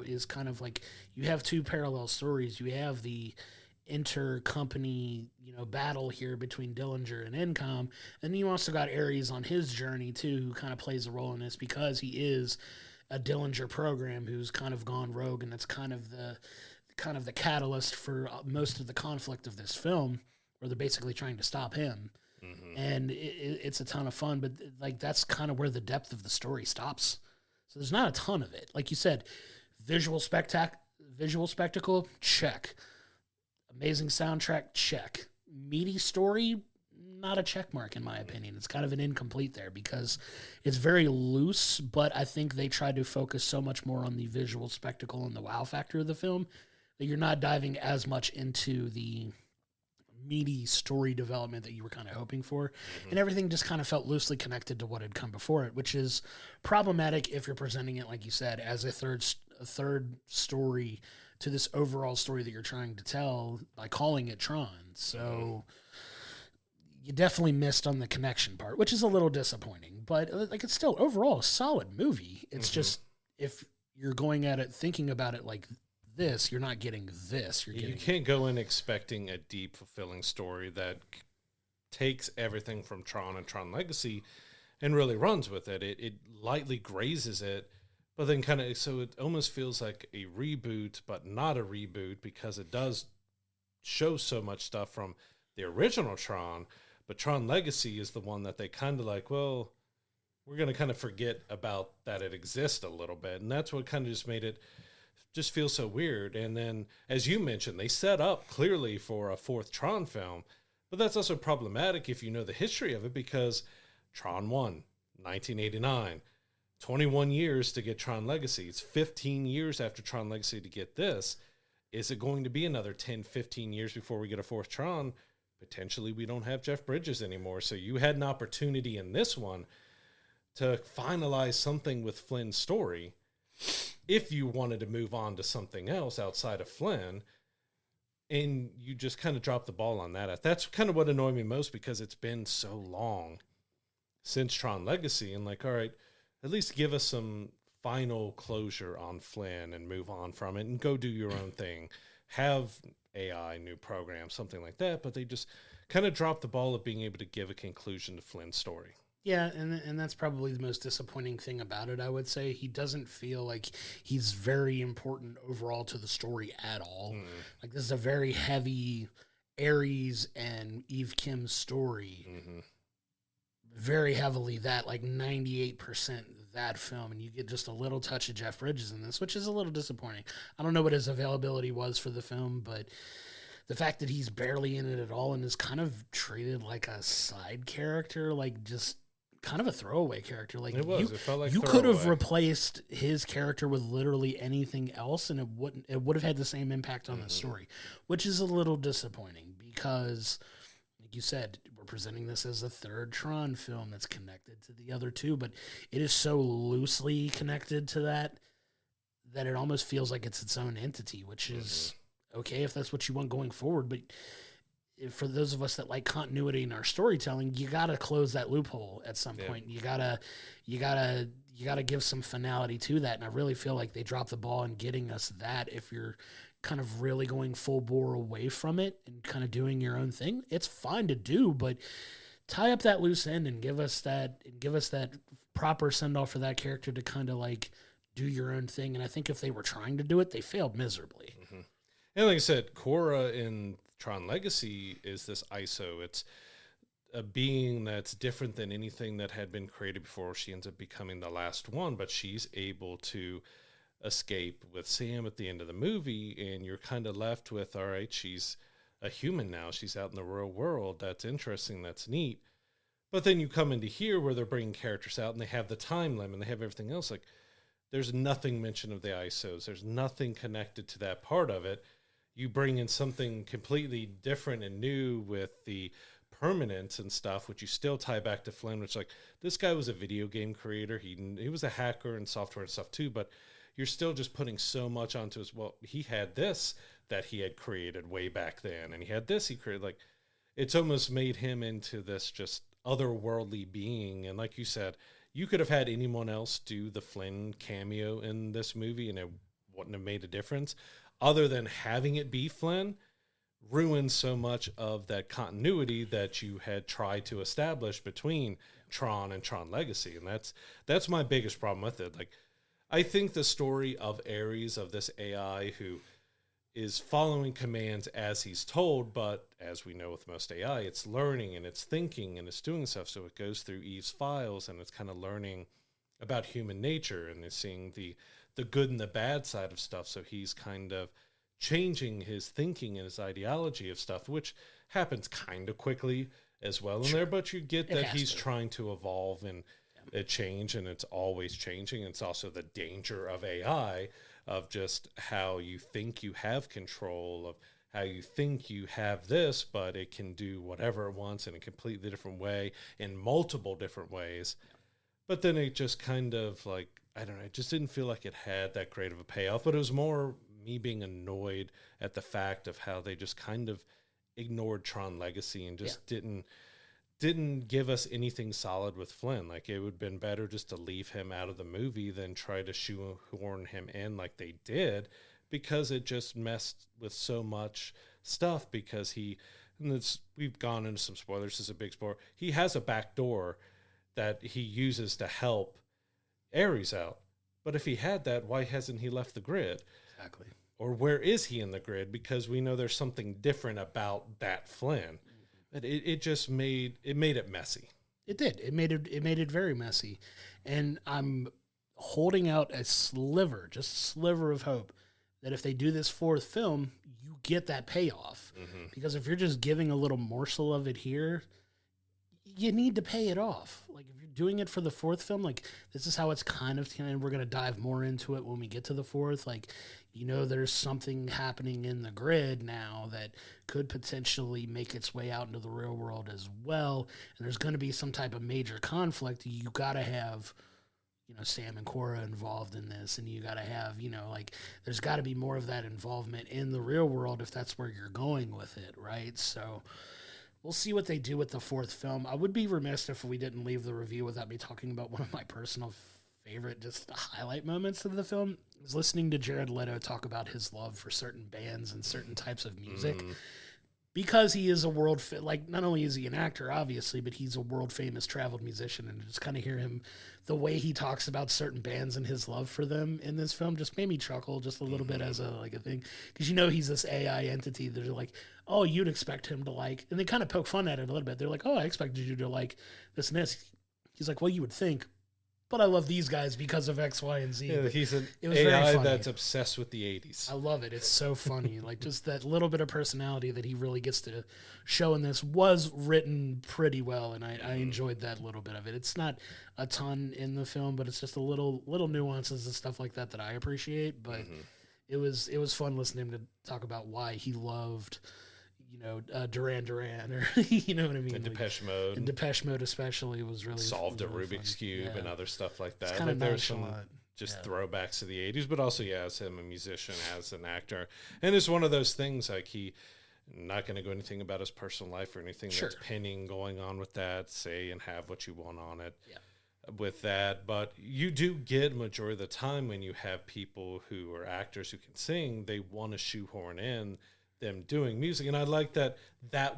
is kind of like you have two parallel stories. You have the intercompany, battle here between Dillinger and Incom. And you also got Ares on his journey too, who kind of plays a role in this because he is a Dillinger program who's kind of gone rogue. And that's kind of the catalyst for most of the conflict of this film, where they're basically trying to stop him. Mm-hmm. And it's a ton of fun, but like that's kind of where the depth of the story stops. So there's not a ton of it. Like you said, visual spectacle, check. Amazing soundtrack, check. Meaty story, not a check mark in my opinion. It's kind of an incomplete there because it's very loose, but I think they tried to focus so much more on the visual spectacle and the wow factor of the film that you're not diving as much into the meaty story development that you were kind of hoping for. Mm-hmm. And everything just kind of felt loosely connected to what had come before it, which is problematic if you're presenting it, like you said, as a third story to this overall story that you're trying to tell by calling it Tron. So you definitely missed on the connection part, which is a little disappointing, but like it's still overall a solid movie. It's just, if you're going at it, thinking about it like this, you're not getting this. You can't go in expecting a deep, fulfilling story that takes everything from Tron and Tron Legacy and really runs with it. It lightly grazes it, but then kind of, so it almost feels like a reboot, but not a reboot because it does show so much stuff from the original Tron, but Tron Legacy is the one that they kind of like, well, we're going to kind of forget about that it exists a little bit. And that's what kind of just made it just feel so weird. And then, as you mentioned, they set up clearly for a fourth Tron film, but that's also problematic if you know the history of it because Tron 1, 1989, 21 years to get Tron Legacy. It's 15 years after Tron Legacy to get this. Is it going to be another 10, 15 years before we get a fourth Tron? Potentially we don't have Jeff Bridges anymore. So you had an opportunity in this one to finalize something with Flynn's story if you wanted to move on to something else outside of Flynn, and you just kind of dropped the ball on that. That's kind of what annoyed me most because it's been so long since Tron Legacy, and like, all right, at least give us some final closure on Flynn and move on from it and go do your own thing. Have AI, new program, something like that, but they just kind of dropped the ball of being able to give a conclusion to Flynn's story. Yeah, and that's probably the most disappointing thing about it, I would say. He doesn't feel like he's very important overall to the story at all. Mm. Like, this is a very heavy Ares and Eve Kim's story. Mm-hmm. Very heavily that, like 98% that film, and you get just a little touch of Jeff Bridges in this, which is a little disappointing. I don't know what his availability was for the film, but the fact that he's barely in it at all and is kind of treated like a side character, like just kind of a throwaway character. Like, it felt like you could have replaced his character with literally anything else, and it would have had the same impact on the story, which is a little disappointing because, like you said, we're presenting this as a third Tron film that's connected to the other two, but it is so loosely connected to that it almost feels like it's its own entity, which is okay if that's what you want going forward, but for those of us that like continuity in our storytelling, you got to close that loophole at some point. You gotta give some finality to that. And I really feel like they dropped the ball in getting us that. If you're kind of really going full bore away from it and kind of doing your own thing, it's fine to do, but tie up that loose end and give us that proper send off for that character to kind of like do your own thing. And I think if they were trying to do it, they failed miserably. Mm-hmm. And like I said, Korra in Tron Legacy is this ISO. It's a being that's different than anything that had been created before. She ends up becoming the last one, but she's able to escape with Sam at the end of the movie, and you're kind of left with, all right, she's a human now. She's out in the real world. That's interesting. That's neat. But then you come into here where they're bringing characters out and they have the time limit and they have everything else. Like, there's nothing mentioned of the ISOs. There's nothing connected to that part of it. You bring in something completely different and new with the permanence and stuff, which you still tie back to Flynn, which, like, this guy was a video game creator. He was a hacker and software and stuff too, but you're still just putting so much onto his, well, he had this that he had created way back then, and he had this he created. Like, it's almost made him into this just otherworldly being. And like you said, you could have had anyone else do the Flynn cameo in this movie and it wouldn't have made a difference. Other than having it be Flynn ruins so much of that continuity that you had tried to establish between Tron and Tron Legacy. And that's my biggest problem with it. Like, I think the story of Ares, of this AI who is following commands as he's told, but as we know with most AI, it's learning and it's thinking and it's doing stuff. So it goes through Eve's files and it's kind of learning about human nature and it's seeing the good and the bad side of stuff. So he's kind of changing his thinking and his ideology of stuff, which happens kind of quickly as well in there, but you get that he's trying to evolve and change, and it's always changing. It's also the danger of AI, of just how you think you have control, of how you think you have this, but it can do whatever it wants in a completely different way, in multiple different ways. But then it just kind of, like, I don't know, it just didn't feel like it had that great of a payoff. But it was more me being annoyed at the fact of how they just kind of ignored Tron Legacy and just didn't give us anything solid with Flynn. Like, it would have been better just to leave him out of the movie than try to shoehorn him in like they did, because it just messed with so much stuff. Because we've gone into some spoilers. This is a big spoiler. He has a back door that he uses to help Ares out. But if he had that, why hasn't he left the grid? Exactly. Or where is he in the grid? Because we know there's something different about that Flynn. But it just made it messy. It did. It made it very messy. And I'm holding out a sliver of hope that if they do this fourth film, you get that payoff. Mm-hmm. Because if you're just giving a little morsel of it here, you need to pay it off. Like, if you're doing it for the fourth film, like, this is how it's kind of, and we're going to dive more into it when we get to the fourth. Like, there's something happening in the grid now that could potentially make its way out into the real world as well. And there's going to be some type of major conflict. You got to have, Sam and Korra involved in this. And you got to have, like, there's got to be more of that involvement in the real world if that's where you're going with it, right? So we'll see what they do with the fourth film. I would be remiss if we didn't leave the review without me talking about one of my personal favorite just highlight moments of the film. I was listening to Jared Leto talk about his love for certain bands and certain types of music. Because he is a not only is he an actor, obviously, but he's a world famous traveled musician, and just kind of hear him, the way he talks about certain bands and his love for them in this film just made me chuckle just a little bit as a thing. Because he's this AI entity that are like, oh, you'd expect him to like, and they kind of poke fun at it a little bit. They're like, oh, I expected you to like this and this. He's like, well, you would think, but I love these guys because of X, Y, and Z. Yeah, he's an AI that's obsessed with the 80s. I love it. It's so funny. Like, just that little bit of personality that he really gets to show in this was written pretty well, and I enjoyed that little bit of it. It's not a ton in the film, but it's just a little nuances and stuff like that I appreciate. But it was fun listening to talk about why he loved Duran Duran, or you know what I mean? And Depeche Mode. And Depeche Mode especially was really solved really a Rubik's fun. Cube and other stuff like that. It's kind of there's some just throwbacks to the 80s, but also, as him, a musician, as an actor. And it's one of those things, like, not going to go anything about his personal life or anything that's pending going on with that, say, and have what you want on it with that. But you do get majority of the time when you have people who are actors who can sing, they want to shoehorn in them doing music. And I like that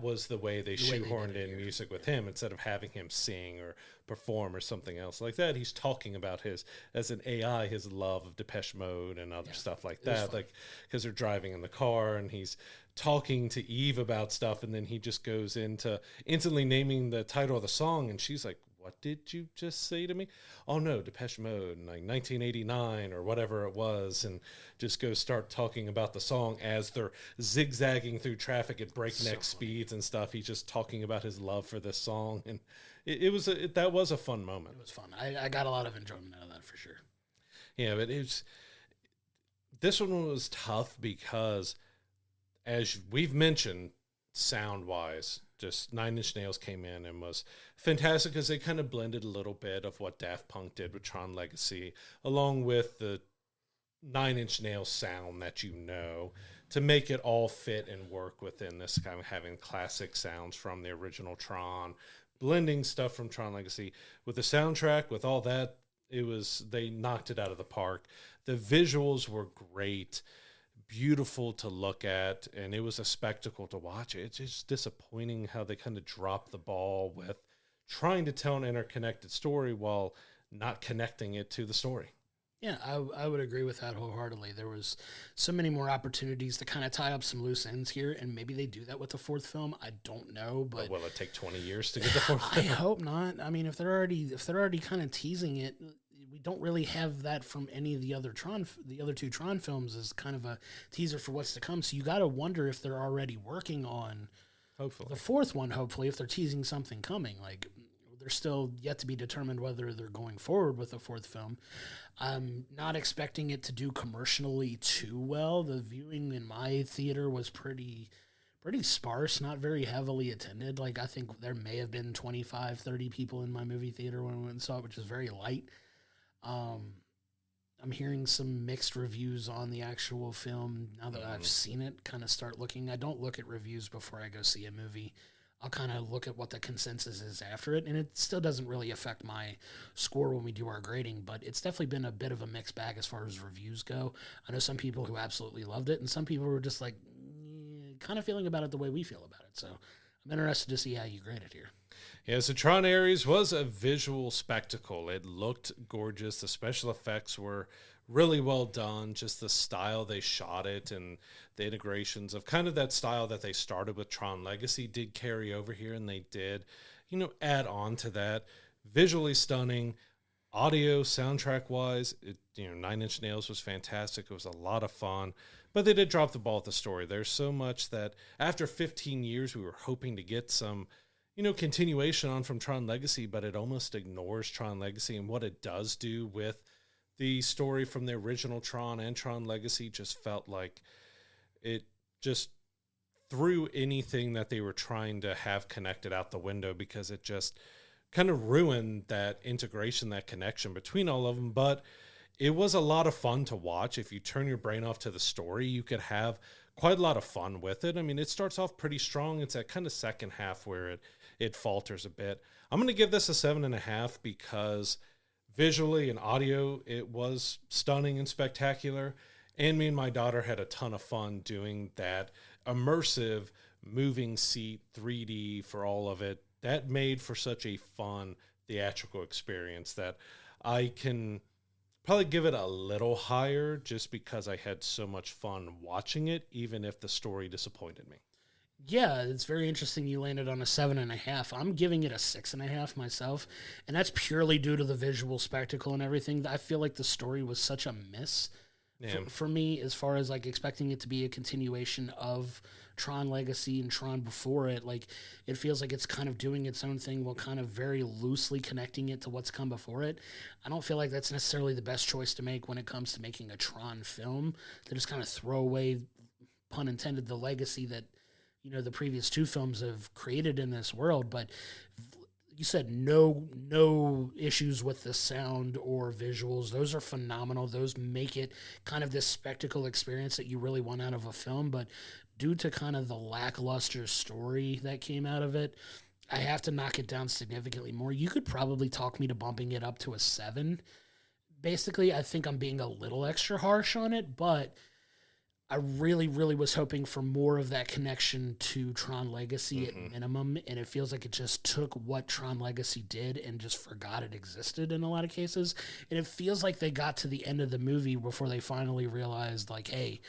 was the way they shoehorned in music with him. Instead of having him sing or perform or something else like that, he's talking about as an AI, his love of Depeche Mode and other stuff like that. Like, because they're driving in the car and he's talking to Eve about stuff, and then he just goes into instantly naming the title of the song, and she's like, what did you just say to me? Oh no, Depeche Mode, like 1989 or whatever it was, and just go start talking about the song as they're zigzagging through traffic at breakneck speeds and stuff. He's just talking about his love for this song, and that was a fun moment. It was fun. I got a lot of enjoyment out of that for sure. Yeah, but this one was tough because, as we've mentioned, sound-wise, just Nine Inch Nails came in and was fantastic because they kind of blended a little bit of what Daft Punk did with Tron Legacy, along with the Nine Inch Nails sound that you know, to make it all fit and work within this kind of having classic sounds from the original Tron, blending stuff from Tron Legacy with the soundtrack, with all that. They knocked it out of the park. The visuals were great, beautiful to look at, and it was a spectacle to watch. It's just disappointing how they kind of dropped the ball with trying to tell an interconnected story while not connecting it to the story. Yeah, I would agree with that wholeheartedly. There was so many more opportunities to kind of tie up some loose ends here, and maybe they do that with the fourth film. I don't know, but will it take 20 years to get the fourth film? I hope not. I mean, if they're already kind of teasing it, we don't really have that from any of the other two Tron films as kind of a teaser for what's to come. So you got to wonder if they're already working on the fourth one. Hopefully, if they're teasing something coming, like they're still yet to be determined whether they're going forward with the fourth film. I'm not expecting it to do commercially too well. The viewing in my theater was pretty sparse, not very heavily attended. Like, I think there may have been 25, 30 people in my movie theater when I went and saw it, which is very light. I'm hearing some mixed reviews on the actual film now that I've seen it. Kind of start looking. I don't look at reviews before I go see a movie. I'll kind of look at what the consensus is after it, and it still doesn't really affect my score when we do our grading, but it's definitely been a bit of a mixed bag as far as reviews go. I know some people who absolutely loved it, and some people were just like, kind of feeling about it the way we feel about it. So I'm interested to see how you grade it here. Yeah, so Tron Ares was a visual spectacle. It looked gorgeous. The special effects were really well done. Just the style they shot it and the integrations of kind of that style that they started with Tron Legacy did carry over here, and they did, add on to that. Visually stunning, audio, soundtrack-wise, Nine Inch Nails was fantastic. It was a lot of fun, but they did drop the ball with the story. There's so much that after 15 years, we were hoping to get some continuation on from Tron Legacy, but it almost ignores Tron Legacy, and what it does do with the story from the original Tron and Tron Legacy just felt like it just threw anything that they were trying to have connected out the window, because it just kind of ruined that integration, that connection between all of them. But it was a lot of fun to watch. If you turn your brain off to the story, you could have quite a lot of fun with it. I mean, it starts off pretty strong. It's that kind of second half where it falters a bit. I'm going to give this a 7.5 because visually and audio, it was stunning and spectacular. And me and my daughter had a ton of fun doing that immersive moving seat 3D for all of it. That made for such a fun theatrical experience that I can probably give it a little higher just because I had so much fun watching it, even if the story disappointed me. Yeah, it's very interesting you landed on a 7.5. I'm giving it a 6.5 myself, and that's purely due to the visual spectacle and everything. I feel like the story was such a miss for me, as far as like expecting it to be a continuation of Tron Legacy and Tron before it. Like, it feels like it's kind of doing its own thing while kind of very loosely connecting it to what's come before it. I don't feel like that's necessarily the best choice to make when it comes to making a Tron film, to just kind of throw away, pun intended, the legacy that the previous two films have created in this world. But you said no issues with the sound or visuals. Those are phenomenal. Those make it kind of this spectacle experience that you really want out of a film. But due to kind of the lackluster story that came out of it, I have to knock it down significantly more. You could probably talk me to bumping it up to a 7. Basically, I think I'm being a little extra harsh on it, but I really, really was hoping for more of that connection to Tron Legacy at minimum, and it feels like it just took what Tron Legacy did and just forgot it existed in a lot of cases. And it feels like they got to the end of the movie before they finally realized, like, hey,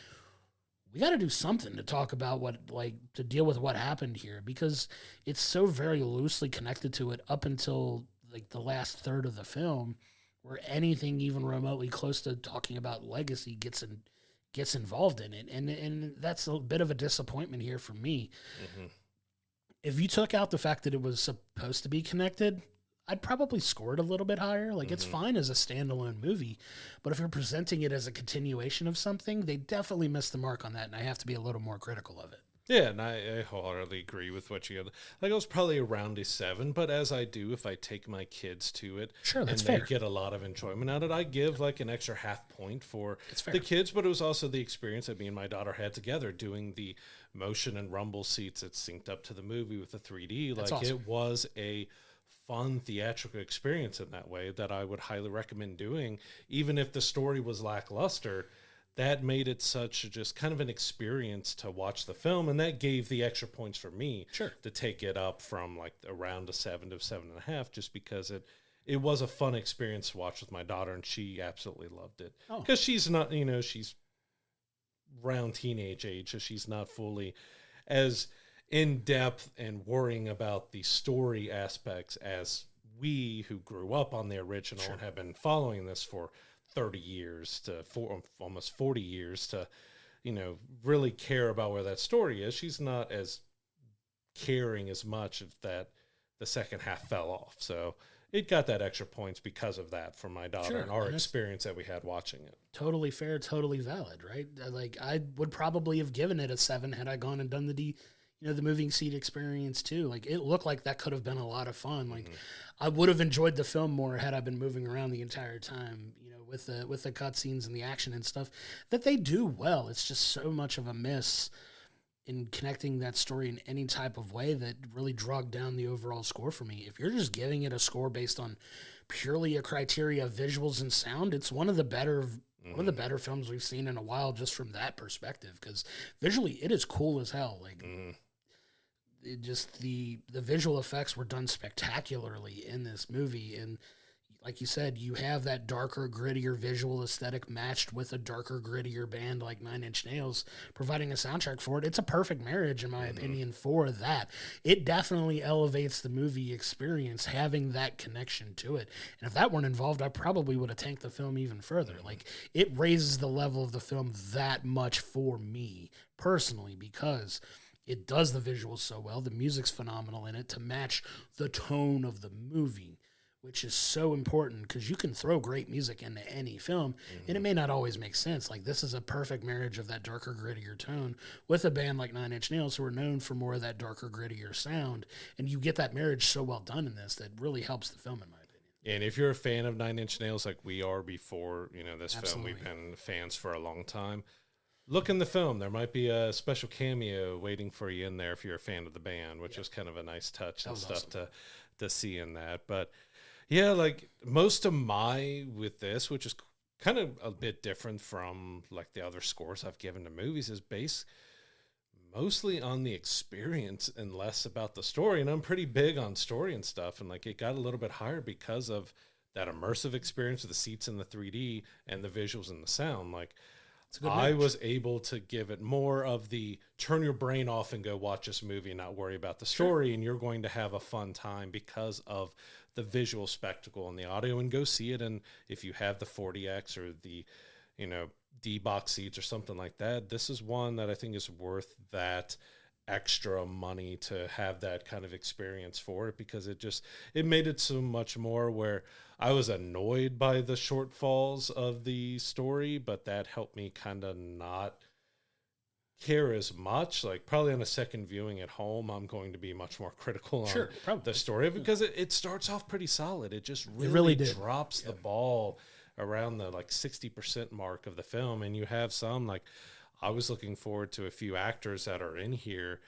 we got to do something to talk about to deal with what happened here, because it's so very loosely connected to it up until like the last third of the film, where anything even remotely close to talking about Legacy gets involved in it, and that's a bit of a disappointment here for me. If you took out the fact that it was supposed to be connected, I'd probably score it a little bit higher. Like, it's fine as a standalone movie, but if you're presenting it as a continuation of something, they definitely missed the mark on that, and I have to be a little more critical of it. Yeah, and I wholeheartedly agree with what you had. Like, I was probably around a 7, but as I do, if I take my kids to it, sure, that's and fair. They get a lot of enjoyment out of it, I give like an extra half point for the kids, but it was also the experience that me and my daughter had together doing the motion and rumble seats that synced up to the movie with the 3D. That's like, awesome. It was a fun theatrical experience in that way that I would highly recommend doing, even if the story was lackluster. That made it such just kind of an experience to watch the film, and that gave the extra points for me to take it up from like around a 7 to 7.5, just because it was a fun experience to watch with my daughter, and she absolutely loved it. Because she's not, she's around teenage age, so she's not fully as in depth and worrying about the story aspects as we, who grew up on the original and have been following this for 30 years to almost 40 years to, really care about where that story is. She's not as caring as much of that the second half fell off. So it got that extra points because of that for my daughter and our experience that we had watching it. Totally fair, totally valid, right? Like, I would probably have given it a 7 had I gone and done the moving seat experience too. Like, it looked like that could have been a lot of fun. Like, I would have enjoyed the film more had I been moving around the entire time, with the cutscenes and the action and stuff that they do well. It's just so much of a miss in connecting that story in any type of way that really dragged down the overall score for me. If you're just giving it a score based on purely a criteria of visuals and sound, it's one of the better films we've seen in a while, just from that perspective, because visually it is cool as hell. Like, it just the visual effects were done spectacularly in this movie, and like you said, you have that darker, grittier visual aesthetic matched with a darker, grittier band like Nine Inch Nails, providing a soundtrack for it. It's a perfect marriage, in my opinion, for that. It definitely elevates the movie experience, having that connection to it. And if that weren't involved, I probably would have tanked the film even further. Like, it raises the level of the film that much for me, personally, because it does the visuals so well. The music's phenomenal in it to match the tone of the movie, which is so important, because you can throw great music into any film, and it may not always make sense. Like, this is a perfect marriage of that darker, grittier tone with a band like Nine Inch Nails, who are known for more of that darker, grittier sound, and you get that marriage so well done in this that really helps the film, in my opinion. And if you're a fan of Nine Inch Nails like we are before, this Absolutely. film, we've been fans for a long time, look in the film. There might be a special cameo waiting for you in there if you're a fan of the band, which was kind of a nice touch and stuff awesome. to see in that. But yeah, like, most of my with this, which is kind of a bit different from like the other scores I've given to movies, is based mostly on the experience and less about the story. And I'm pretty big on story and stuff, and like, it got a little bit higher because of that immersive experience of the seats in the 3D and the visuals and the sound. Like, I was able to give it more of the turn your brain off and go watch this movie and not worry about the story. And you're going to have a fun time because of the visual spectacle and the audio, and go see it. And if you have the 40X or the, D-box seats or something like that, this is one that I think is worth that extra money to have that kind of experience for it, because it made it so much more where I was annoyed by the shortfalls of the story, but that helped me kind of not care as much. Like, probably on a second viewing at home, I'm going to be much more critical on the story, because it starts off pretty solid. It just really drops the ball around the like 60% mark of the film, and you have some, like, I was looking forward to a few actors that are in here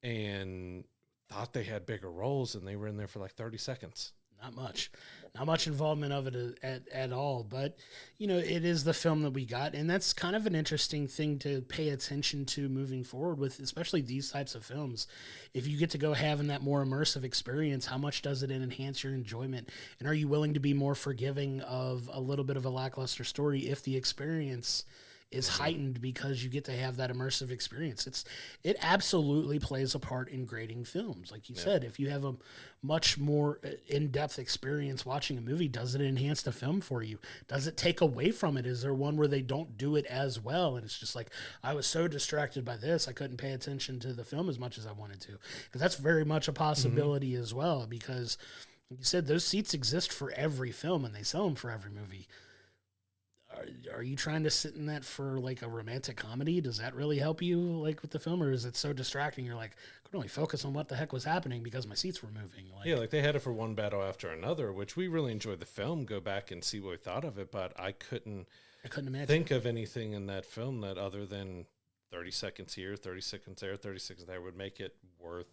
and thought they had bigger roles, and they were in there for like 30 seconds. Not much involvement of it at all. But, it is the film that we got. And that's kind of an interesting thing to pay attention to moving forward with, especially these types of films. If you get to go having that more immersive experience, how much does it enhance your enjoyment? And are you willing to be more forgiving of a little bit of a lackluster story if the experience is heightened because you get to have that immersive experience? It absolutely plays a part in grading films. Like you said, if you have a much more in-depth experience watching a movie, does it enhance the film for you? Does it take away from it? Is there one where they don't do it as well? And it's just like, I was so distracted by this, I couldn't pay attention to the film as much as I wanted to. Because that's very much a possibility as well, because like you said, those seats exist for every film and they sell them for every movie. Are you trying to sit in that for like a romantic comedy? Does that really help you like with the film, or is it so distracting you're like, I could only focus on what the heck was happening because my seats were moving? Like they had it for one battle after another, which we really enjoyed the film. Go back and see what we thought of it, but I couldn't imagine. Think of anything in that film that other than 30 seconds here, 30 seconds there, 30 seconds there would make it worth,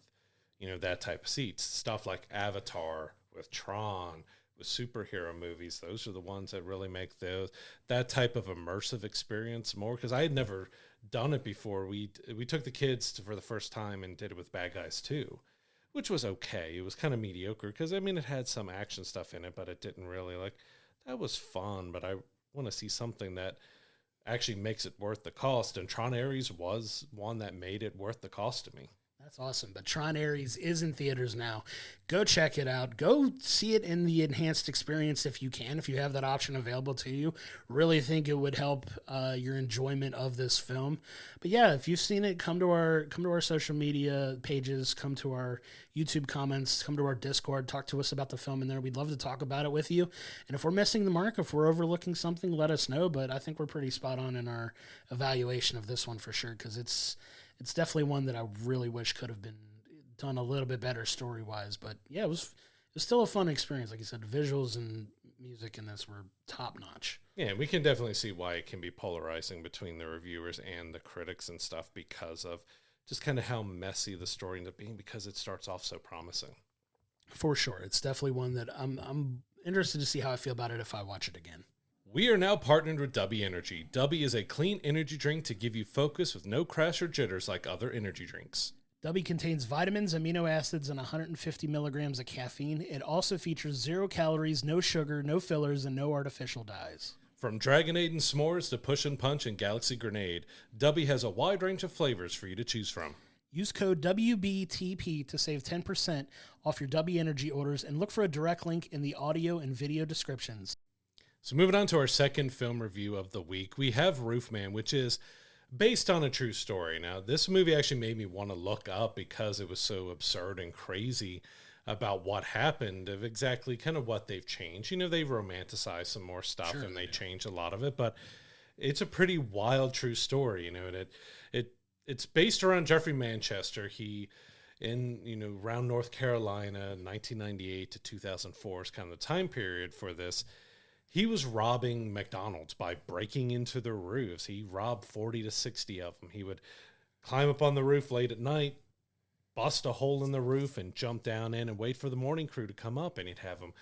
that type of seats. Stuff like Avatar with Tron, with superhero movies, those are the ones that really make that type of immersive experience more, because I had never done it before. We took the kids for the first time and did it with Bad Guys 2, which was okay. It was kind of mediocre because, it had some action stuff in it, but it didn't really, that was fun, but I want to see something that actually makes it worth the cost, and Tron Ares was one that made it worth the cost to me. That's awesome. But Tron Ares is in theaters now. Go check it out. Go see it in the enhanced experience if you can, if you have that option available to you. Really think it would help your enjoyment of this film. But yeah, if you've seen it, come to our social media pages, come to our YouTube comments, come to our Discord, talk to us about the film in there. We'd love to talk about it with you. And if we're missing the mark, if we're overlooking something, let us know. But I think we're pretty spot on in our evaluation of this one for sure, because it's definitely one that I really wish could have been done a little bit better story-wise. But yeah, it was still a fun experience. Like you said, the visuals and music in this were top-notch. Yeah, we can definitely see why it can be polarizing between the reviewers and the critics and stuff, because of just kind of how messy the story ended up being, because it starts off so promising. For sure. It's definitely one that I'm interested to see how I feel about it if I watch it again. We are now partnered with Dubby Energy. Dubby is a clean energy drink to give you focus with no crash or jitters like other energy drinks. Dubby contains vitamins, amino acids, and 150 milligrams of caffeine. It also features 0 calories, no sugar, no fillers, and no artificial dyes. From Dragonade and S'mores to Push and Punch and Galaxy Grenade, Dubby has a wide range of flavors for you to choose from. Use code WBTP to save 10% off your Dubby Energy orders, and look for a direct link in the audio and video descriptions. So moving on to our second film review of the week, we have Roofman, which is based on a true story. Now, this movie actually made me want to look up because it was so absurd and crazy about what happened, of exactly kind of what they've changed. They've romanticized some more stuff, sure, and they changed a lot of it, but it's a pretty wild true story, and it's based around Jeffrey Manchester. He, around North Carolina, 1998 to 2004 is kind of the time period for this. He was robbing McDonald's by breaking into their roofs. He robbed 40 to 60 of them. He would climb up on the roof late at night, bust a hole in the roof, and jump down in and wait for the morning crew to come up, and he'd have them,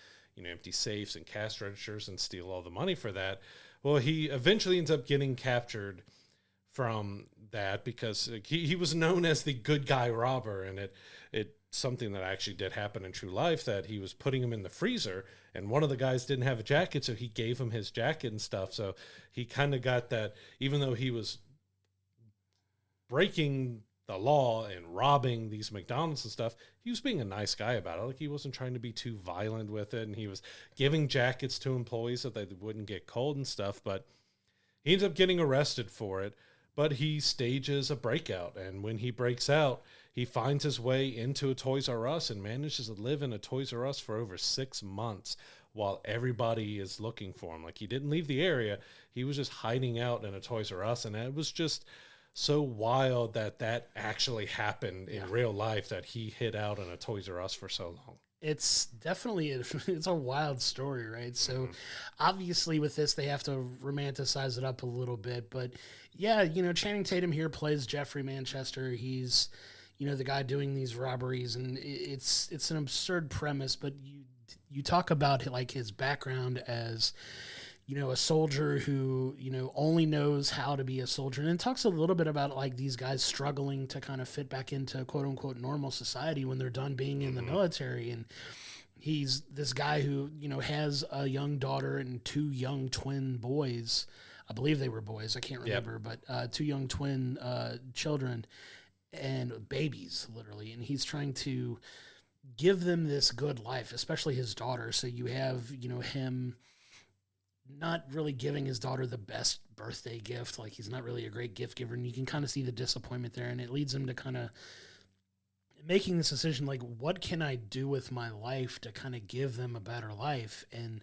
empty safes and cash registers and steal all the money for that. Well, he eventually ends up getting captured from that because he was known as the good guy robber, and it something that actually did happen in true life, that he was putting him in the freezer, and one of the guys didn't have a jacket, so he gave him his jacket and stuff. So he kind of got that, even though he was breaking the law and robbing these McDonald's and stuff, he was being a nice guy about it. Like, he wasn't trying to be too violent with it, and he was giving jackets to employees so they wouldn't get cold and stuff. But he ends up getting arrested for it, but he stages a breakout, and when he breaks out, he finds his way into a Toys R Us and manages to live in a Toys R Us for over 6 months while everybody is looking for him. Like, he didn't leave the area. He was just hiding out in a Toys R Us, and it was just so wild that actually happened in real life, that he hid out in a Toys R Us for so long. It's definitely it's a wild story, right? So obviously with this, they have to romanticize it up a little bit. But yeah, Channing Tatum here plays Jeffrey Manchester. He's, the guy doing these robberies, and it's an absurd premise, but you you talk about like his background as, you know, a soldier who, you know, only knows how to be a soldier. And it talks a little bit about like these guys struggling to kind of fit back into quote unquote normal society when they're done being in the military. And he's this guy who, you know, has a young daughter and 2 young twin boys. I believe they were boys. I can't remember, but 2 young twin children and babies, literally. And he's trying to give them this good life, especially his daughter. So you have, you know, him not really giving his daughter the best birthday gift. Like he's not really a great gift giver, and you can kind of see the disappointment there, and it leads him to kind of making this decision, like, what can I do with my life to kind of give them a better life? And,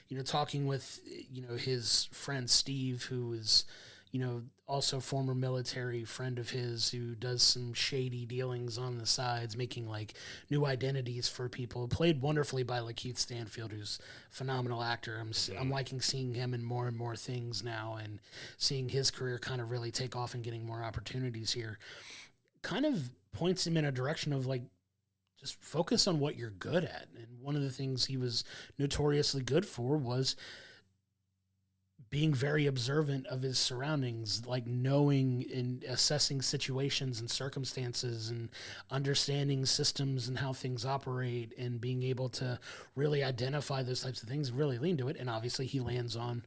you know, talking with, you know, his friend Steve, who is, you know, also former military friend of his who does some shady dealings on the sides, making like new identities for people. Played wonderfully by Lakeith Stanfield, who's a phenomenal actor. I'm liking seeing him in more and more things now, and seeing his career kind of really take off and getting more opportunities here. Kind of points him in a direction of like, just focus on what you're good at. And one of the things he was notoriously good for was being very observant of his surroundings, like knowing and assessing situations and circumstances and understanding systems and how things operate, and being able to really identify those types of things, really lean to it. And obviously he lands on,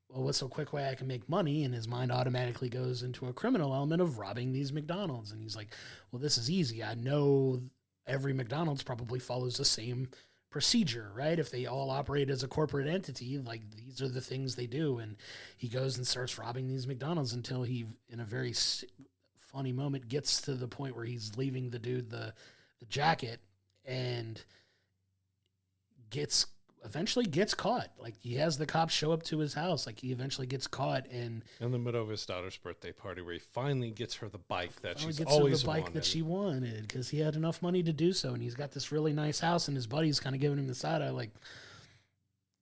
well, what's a quick way I can make money? And his mind automatically goes into a criminal element of robbing these McDonald's. And he's like, well, this is easy. I know every McDonald's probably follows the same procedure, right? If they all operate as a corporate entity, like these are the things they do. And he goes and starts robbing these McDonald's until he, in a very funny moment, gets to the point where he's leaving the dude the jacket, and eventually gets caught. Like he has the cops show up to his house. Like he eventually gets caught, and in the middle of his daughter's birthday party, where he finally gets her the bike that she's always wanted. That she wanted, because he had enough money to do so, and he's got this really nice house, and his buddy's kind of giving him the side eye, like,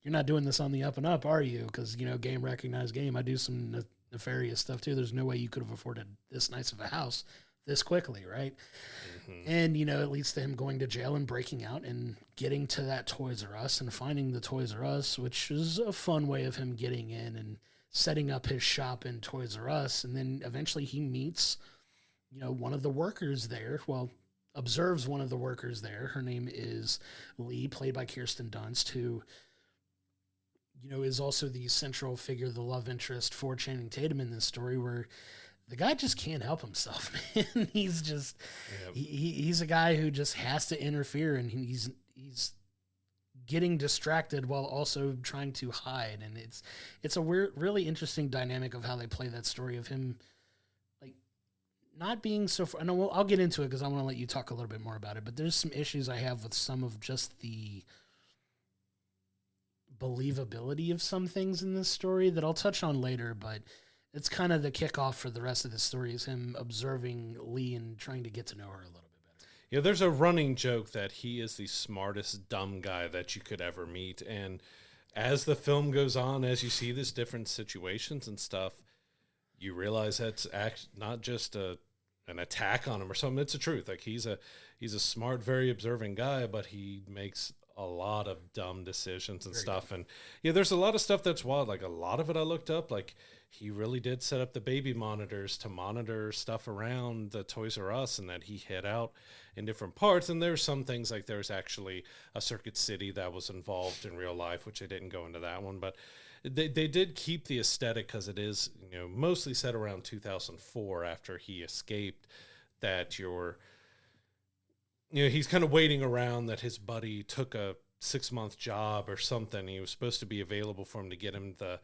you're not doing this on the up and up, are you? Because, you know, game recognized game. I do some nefarious stuff too. There's no way you could have afforded this nice of a house this quickly, right? Mm-hmm. And, you know, it leads to him going to jail and breaking out and getting to that Toys R Us and finding the Toys R Us, which is a fun way of him getting in and setting up his shop in Toys R Us. And then eventually he meets, you know, one of the workers there. Well, observes one of the workers there. Her name is Lee, played by Kirsten Dunst, who, you know, is also the central figure, the love interest for Channing Tatum in this story, where the guy just can't help himself, man. He's just, he's a guy who just has to interfere, and he's getting distracted while also trying to hide. And it's a weird, really interesting dynamic of how they play that story of him, like, not being so far. And I'll get into it because I want to let you talk a little bit more about it, but there's some issues I have with some of just the believability of some things in this story that I'll touch on later, but it's kind of the kickoff for the rest of the story, is him observing Lee and trying to get to know her a little bit better. Yeah, there's a running joke that he is the smartest dumb guy that you could ever meet. And as the film goes on, as you see these different situations and stuff, you realize that's not just an attack on him or something. It's the truth. Like he's a smart, very observing guy, but he makes a lot of dumb decisions and stuff. And yeah, there's a lot of stuff that's wild. Like a lot of it I looked up, like he really did set up the baby monitors to monitor stuff around the Toys R Us, and that he hid out in different parts. And there's some things like there's actually a Circuit City that was involved in real life, which I didn't go into that one, but they did keep the aesthetic because it is, you know, mostly set around 2004 after he escaped, that he's kind of waiting around, that his buddy took a 6-month job or something. He was supposed to be available for him to get him the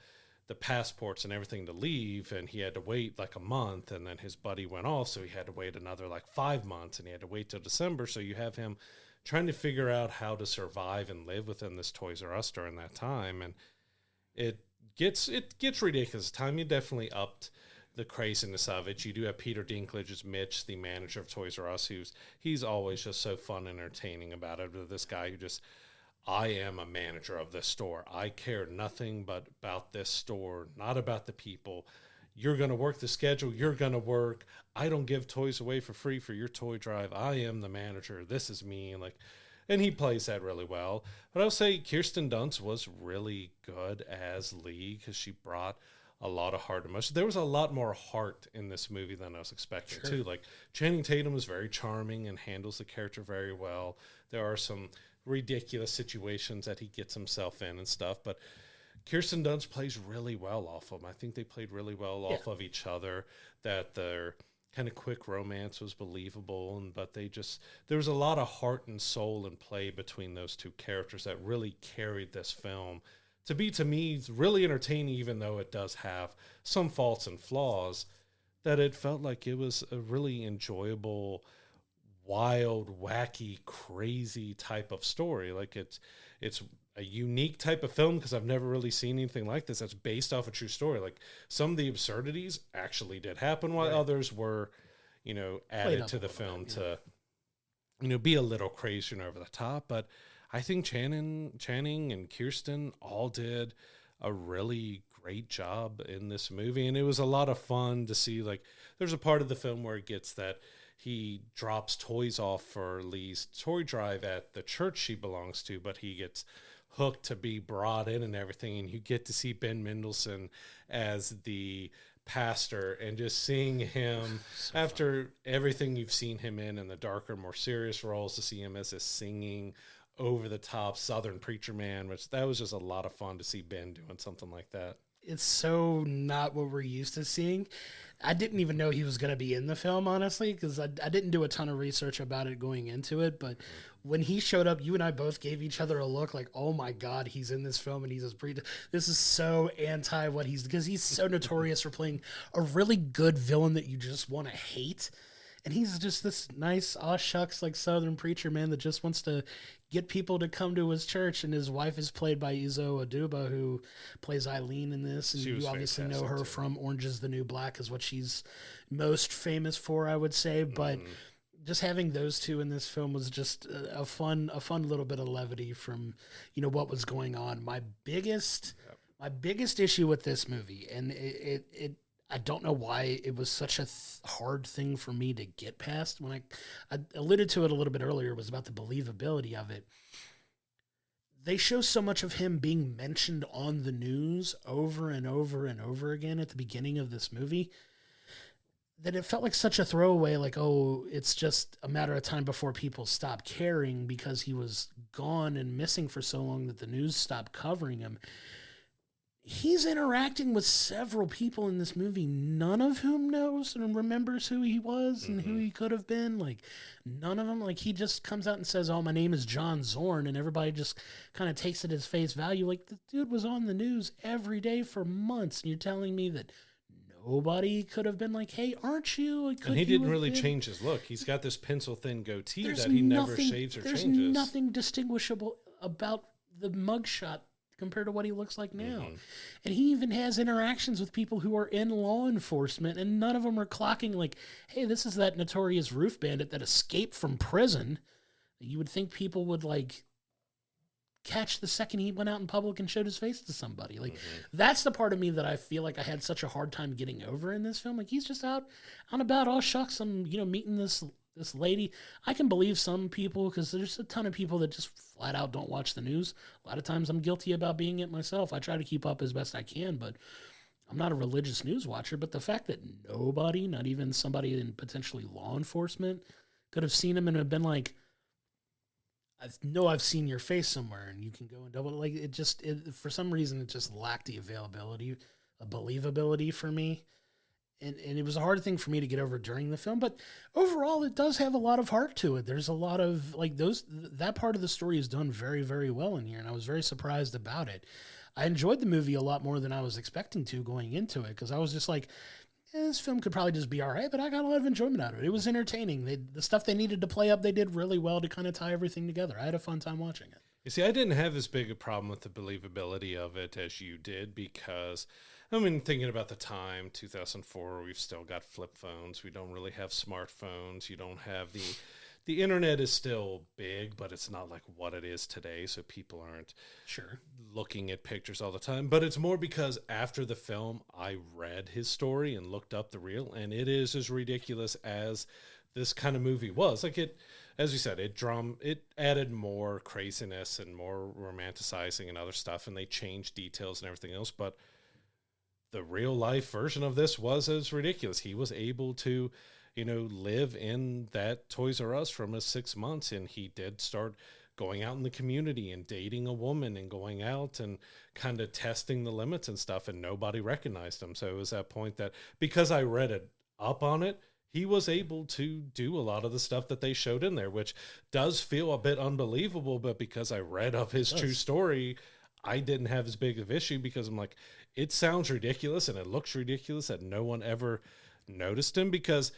passports and everything to leave, and he had to wait like a month, and then his buddy went off, so he had to wait another like 5 months, and he had to wait till December. So you have him trying to figure out how to survive and live within this Toys R Us during that time, and it gets ridiculous. Time you definitely upped the craziness of it. You do have Peter Dinklage as Mitch, the manager of Toys R Us, he's always just so fun and entertaining about it. This guy who just, I am a manager of this store. I care nothing but about this store, not about the people. You're going to work the schedule. You're going to work. I don't give toys away for free for your toy drive. I am the manager. This is me. And like, And he plays that really well. But I'll say Kirsten Dunst was really good as Lee because she brought a lot of heart and emotion. There was a lot more heart in this movie than I was expecting, too. Like, Channing Tatum was very charming and handles the character very well. There are some ridiculous situations that he gets himself in and stuff, but Kirsten Dunst plays really well off of him. I think they played really well off of each other, that their kind of quick romance was believable, but there was a lot of heart and soul and play between those two characters that really carried this film to me, it's really entertaining, even though it does have some faults and flaws, that it felt like it was a really enjoyable, wild, wacky, crazy type of story. Like it's a unique type of film because I've never really seen anything like this that's based off a true story. Like some of the absurdities actually did happen, while others were, added to the film to, be a little crazy and over the top. But I think Channing and Kirsten all did a really great job in this movie, and it was a lot of fun to see. Like, there's a part of the film where it gets that he drops toys off for Lee's toy drive at the church she belongs to, but he gets hooked to be brought in and everything, and you get to see Ben Mendelsohn as the pastor, and just seeing him after everything you've seen him in the darker, more serious roles, to see him as a singing, over-the-top Southern preacher man, which that was just a lot of fun to see Ben doing something like that. It's so not what we're used to seeing. I didn't even know he was going to be in the film, honestly, because I didn't do a ton of research about it going into it. But when he showed up, you and I both gave each other a look like, oh my God, he's in this film and he's a this is so anti what because he's so notorious for playing a really good villain that you just want to hate. And he's just this nice, aw shucks, like Southern preacher man that just wants to get people to come to his church. And his wife is played by Izo Aduba, who plays Eileen in this. And you obviously know her from Orange is the New Black is what she's most famous for, I would say. But just having those two in this film was just a fun little bit of levity from, what was going on. My biggest issue with this movie, and it I don't know why it was such a hard thing for me to get past. When I alluded to it a little bit earlier, was about the believability of it. They show so much of him being mentioned on the news over and over and over again at the beginning of this movie that it felt like such a throwaway, like, oh, it's just a matter of time before people stop caring because he was gone and missing for so long that the news stopped covering him. He's interacting with several people in this movie, none of whom knows and remembers who he was and who he could have been. Like, none of them. Like, he just comes out and says, oh, my name is John Zorn, and everybody just kind of takes it as face value. Like, the dude was on the news every day for months, and you're telling me that nobody could have been like, hey, aren't you? Like, and he didn't really change his look. He's got this pencil-thin goatee that he never shaves or changes. There's nothing distinguishable about the mugshot compared to what he looks like now. And he even has interactions with people who are in law enforcement, and none of them are clocking like, hey, this is that notorious roof bandit that escaped from prison. You would think people would like catch the second he went out in public and showed his face to somebody. Like, that's the part of me that I feel like I had such a hard time getting over in this film. Like, he's just out and about, oh shucks, I'm meeting this lady. I can believe some people because there's a ton of people that just flat out don't watch the news. A lot of times I'm guilty about being it myself. I try to keep up as best I can, but I'm not a religious news watcher. But the fact that nobody, not even somebody in potentially law enforcement, could have seen him and have been like, I know I've seen your face somewhere, and you can go and double. Like, for some reason, it just lacked the believability for me. And it was a hard thing for me to get over during the film, but overall it does have a lot of heart to it. There's a lot of like that part of the story is done very, very well in here. And I was very surprised about it. I enjoyed the movie a lot more than I was expecting to going into it. Cause I was just like, this film could probably just be all right, but I got a lot of enjoyment out of it. It was entertaining. The stuff they needed to play up, they did really well to kind of tie everything together. I had a fun time watching it. You see, I didn't have as big a problem with the believability of it as you did because, I mean, thinking about the time, 2004, we've still got flip phones. We don't really have smartphones. You don't have the internet is still big, but it's not like what it is today. So people aren't looking at pictures all the time. But it's more because after the film, I read his story and looked up the real, and it is as ridiculous as this kind of movie was. Like as we said, it added more craziness and more romanticizing and other stuff, and they changed details and everything else. But the real life version of this was as ridiculous. He was able to, live in that Toys R Us from his 6 months, and he did start going out in the community and dating a woman and going out and kind of testing the limits and stuff, and nobody recognized him. So it was that point that, because I read it up on it, he was able to do a lot of the stuff that they showed in there, which does feel a bit unbelievable, but because I read of his true story, I didn't have as big of an issue, because I'm like, it sounds ridiculous and it looks ridiculous that no one ever noticed him. Because,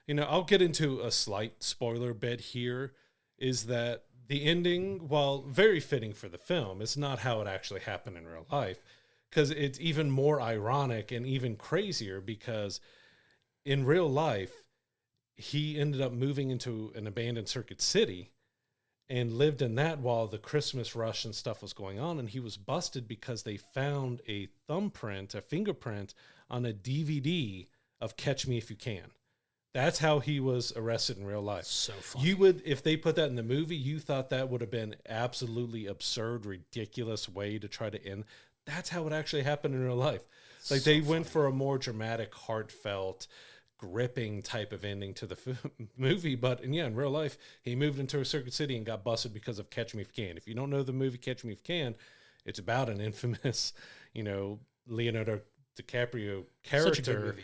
I'll get into a slight spoiler bit here, is that the ending, while very fitting for the film, is not how it actually happened in real life, because it's even more ironic and even crazier, because in real life, he ended up moving into an abandoned Circuit City and lived in that while the Christmas rush and stuff was going on. And he was busted because they found a fingerprint on a DVD of Catch Me If You Can. That's how he was arrested in real life. So funny. You would, if they put that in the movie, you thought that would have been absolutely absurd, ridiculous way to try to end. That's how it actually happened in real life. Like, they went for a more dramatic, heartfelt, gripping type of ending to the movie. But in real life, he moved into a Circuit City and got busted because of Catch Me If You Can. If you don't know the movie Catch Me If You Can, it's about an infamous, Leonardo DiCaprio character. Such a good movie.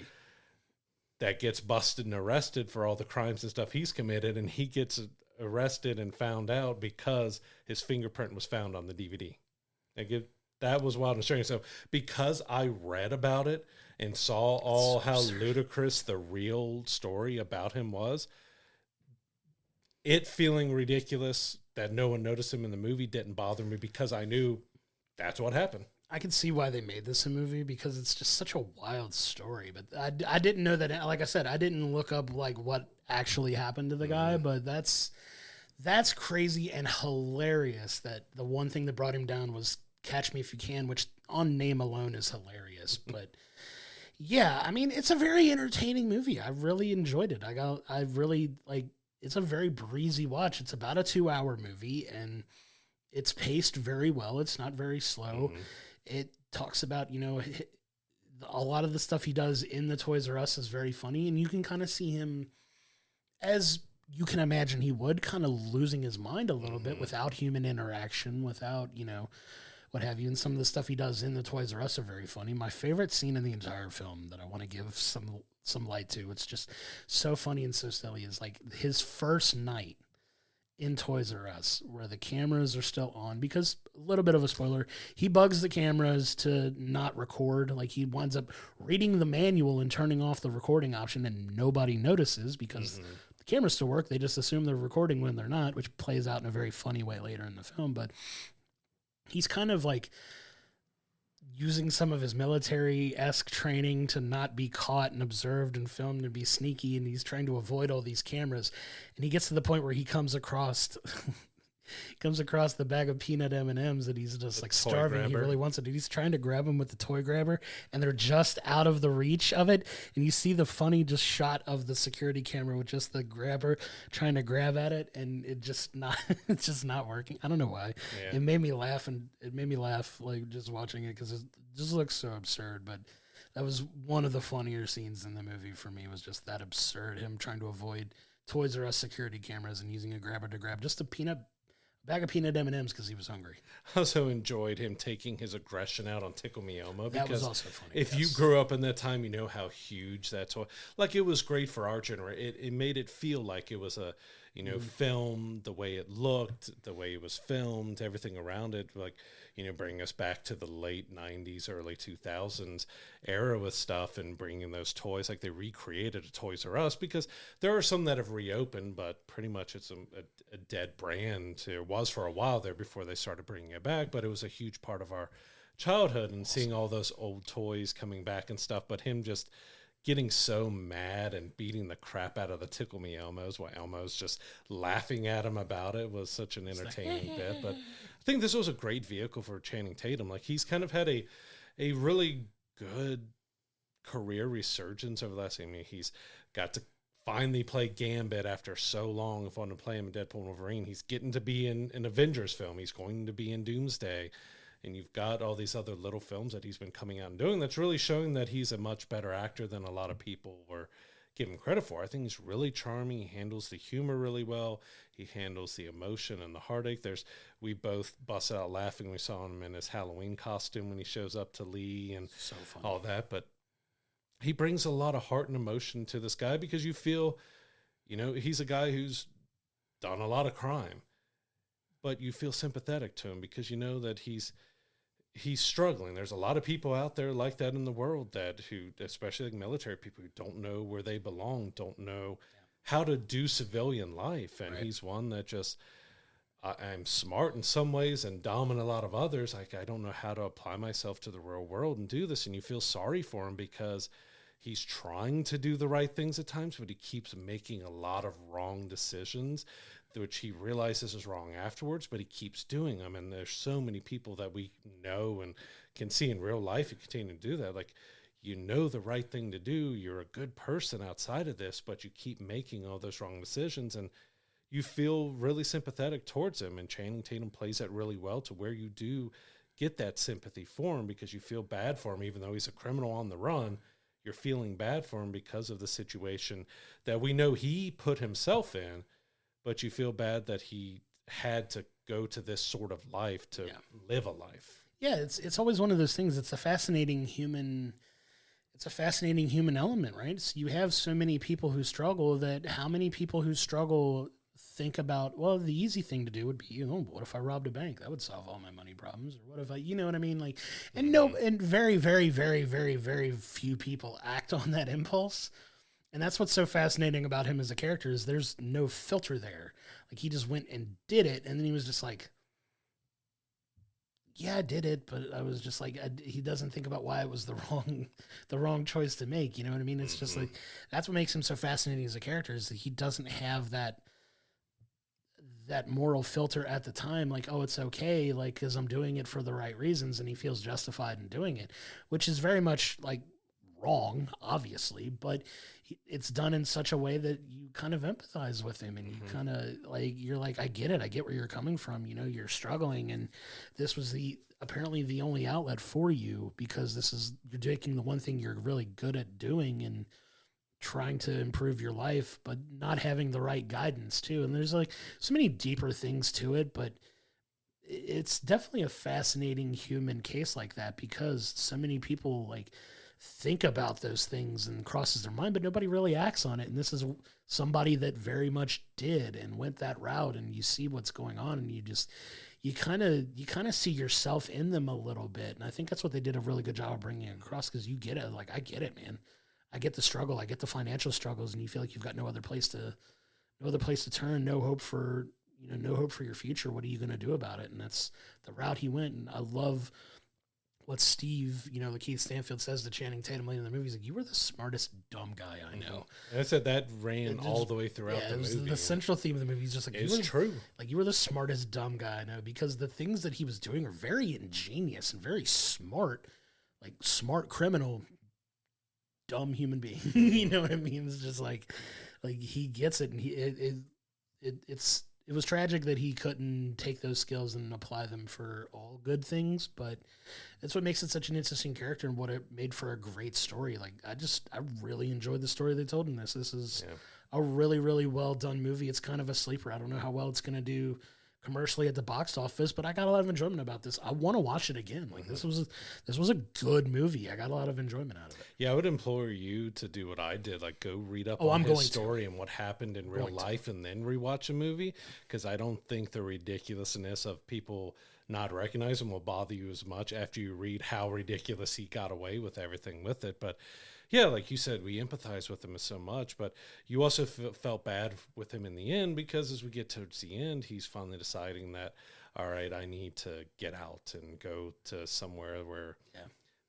That gets busted and arrested for all the crimes and stuff he's committed, and he gets arrested and found out because his fingerprint was found on the DVD. That was wild and strange. So because I read about it and saw all how ludicrous the real story about him was, it feeling ridiculous that no one noticed him in the movie didn't bother me, because I knew that's what happened. I can see why they made this a movie, because it's just such a wild story. But I didn't know that. Like I said, I didn't look up like what actually happened to the guy. But that's crazy and hilarious. That the one thing that brought him down was Catch Me If You Can, which on name alone is hilarious. But yeah, I mean, it's a very entertaining movie. I really enjoyed it. It's a very breezy watch. It's about a 2-hour movie, and it's paced very well. It's not very slow. It talks about, a lot of the stuff he does in the Toys R Us is very funny, and you can kind of see him, as you can imagine he would, kind of losing his mind a little bit without human interaction, without, what have you. And some of the stuff he does in the Toys R Us are very funny. My favorite scene in the entire film that I want to give some light to, it's just so funny and so silly, is like his first night in Toys R Us, where the cameras are still on, because a little bit of a spoiler, he bugs the cameras to not record. Like, he winds up reading the manual and turning off the recording option, and nobody notices because the cameras still work. They just assume they're recording when they're not, which plays out in a very funny way later in the film. But he's kind of like using some of his military-esque training to not be caught and observed and filmed and be sneaky, and he's trying to avoid all these cameras. And he gets to the point where he comes across the bag of peanut M&Ms that he's just like starving. Grabber. He really wants it. He's trying to grab him with the toy grabber, and they're just out of the reach of it. And you see the funny just shot of the security camera with just the grabber trying to grab at it, and it's just not working. I don't know why. Yeah. It made me laugh like just watching it, because it just looks so absurd. But that was one of the funnier scenes in the movie for me, was just that absurd, him trying to avoid Toys R Us security cameras and using a grabber to grab just a bag of peanut M&Ms because he was hungry. I also enjoyed him taking his aggression out on Tickle Me Elmo. That was also funny. If you grew up in that time, you know how huge that toy. Like, it was great for our generation. It made it feel like it was a film, the way it looked, the way it was filmed, everything around it. Like, bringing us back to the late 90s, early 2000s era with stuff, and bringing those toys. Like, they recreated a Toys R Us, because there are some that have reopened, but pretty much it's a dead brand. It was for a while there before they started bringing it back, but it was a huge part of our childhood, and seeing all those old toys coming back and stuff. But him just getting so mad and beating the crap out of the Tickle Me Elmos while Elmo's just laughing at him about it was such an entertaining bit. But I think this was a great vehicle for Channing Tatum. Like, he's kind of had a really good career resurgence over the last. I mean, he's got to finally play Gambit after so long of wanting to play him in Deadpool and Wolverine. He's getting to be in an Avengers film. He's going to be in Doomsday. And you've got all these other little films that he's been coming out and doing that's really showing that he's a much better actor than a lot of people were giving him credit for. I think he's really charming. He handles the humor really well. He handles the emotion and the heartache. We both busted out laughing. We saw him in his Halloween costume when he shows up to Lee and So funny. all that. But he brings a lot of heart and emotion to this guy because you feel, he's a guy who's done a lot of crime, but you feel sympathetic to him because you know that he's struggling. There's a lot of people out there like that in the world who, especially like military people, who don't know where they belong, don't know how to do civilian life. And he's one that just, I'm smart in some ways and dumb in a lot of others. Like, I don't know how to apply myself to the real world and do this. And you feel sorry for him because he's trying to do the right things at times, but he keeps making a lot of wrong decisions, which he realizes is wrong afterwards, but he keeps doing them. And there's so many people that we know and can see in real life who continue to do that. Like, the right thing to do. You're a good person outside of this, but you keep making all those wrong decisions. And you feel really sympathetic towards him. And Channing Tatum plays that really well to where you do get that sympathy for him because you feel bad for him, even though he's a criminal on the run. You're feeling bad for him because of the situation that we know he put himself in, but you feel bad that he had to go to this sort of life to live a life. Yeah, it's always one of those things. It's a fascinating human element, right? So you have so many people who struggle that how many people who struggle think about, well, the easy thing to do would be, what if I robbed a bank? That would solve all my money problems. Or what if I, you know what I mean? Like, and and very, very, very, very, very few people act on that impulse. And that's what's so fascinating about him as a character is there's no filter there. Like, he just went and did it. And then he was just like, yeah, I did it. But I was just like, he doesn't think about why it was the wrong choice to make. You know what I mean? It's just like, that's what makes him so fascinating as a character is that he doesn't have that moral filter at the time. Like, oh, it's okay. Like, cause I'm doing it for the right reasons. And he feels justified in doing it, which is very much like wrong, obviously, but it's done in such a way that you kind of empathize with him and you kind of like, you're like, I get it. I get where you're coming from. You're struggling. And this was apparently the only outlet for you because you're taking the one thing you're really good at doing and trying to improve your life, but not having the right guidance too. And there's like so many deeper things to it, but it's definitely a fascinating human case like that because so many people like think about those things and crosses their mind, but nobody really acts on it. And this is somebody that very much did and went that route, and you see what's going on and you kind of see yourself in them a little bit. And I think that's what they did a really good job of bringing it across because you get it. Like, I get it, man. I get the struggle. I get the financial struggles, and you feel like you've got no other place to turn, no hope for your future. What are you going to do about it? And that's the route he went. And I love what Steve, Lakeith Stanfield says to Channing Tatum later in the movie. He's like, you were the smartest dumb guy I know. And I said that ran all the way throughout the movie. The central theme of the movie. He's just like, it's true. Like, you were the smartest dumb guy I know because the things that he was doing are very ingenious and very smart, like smart criminal, dumb human being. You know what I mean? It's just like he gets it, and it was tragic that he couldn't take those skills and apply them for all good things, but that's what makes it such an interesting character and what it made for a great story. Like, I really enjoyed the story they told in this. This is a really, really well done movie. It's kind of a sleeper. I don't know how well it's going to do commercially at the box office, but I got a lot of enjoyment about this. I want to watch it again. Like, this was a good movie. I got a lot of enjoyment out of it. Yeah, I would implore you to do what I did, like go read up on his story and what happened in real life and then rewatch a movie, because I don't think the ridiculousness of people not recognizing will bother you as much after you read how ridiculous he got away with everything with it. But yeah, like you said, we empathize with him so much, but you also felt bad with him in the end because as we get towards the end, he's finally deciding that, all right, I need to get out and go to somewhere where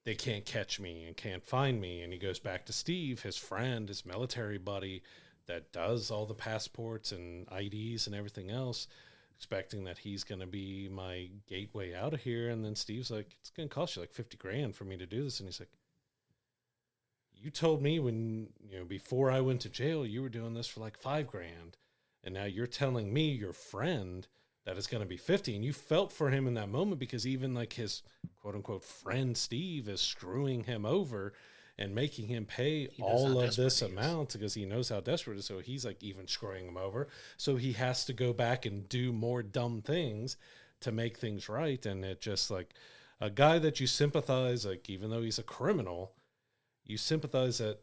they can't catch me and can't find me. And he goes back to Steve, his friend, his military buddy that does all the passports and IDs and everything else, expecting that he's going to be my gateway out of here. And then Steve's like, it's going to cost you like $50,000 for me to do this. And he's like, you told me when, before I went to jail, you were doing this for like $5,000. And now you're telling me, your friend, that it's going to be 50. And you felt for him in that moment, because even like his quote unquote friend Steve is screwing him over and making him pay all of this amount because he knows how desperate it is. So he's like even screwing him over. So he has to go back and do more dumb things to make things right. And it just like a guy that you sympathize, like, even though he's a criminal, you sympathize that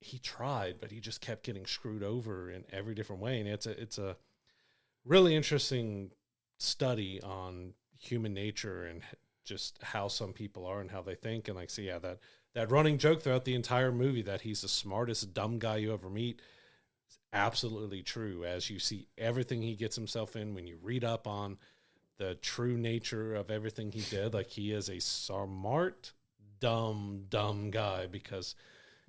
he tried, but he just kept getting screwed over in every different way. And it's a really interesting study on human nature and just how some people are and how they think. And like, so yeah, that running joke throughout the entire movie that he's the smartest dumb guy you ever meet is absolutely true. As you see everything he gets himself in, when you read up on the true nature of everything he did, like, he is a smart, dumb guy because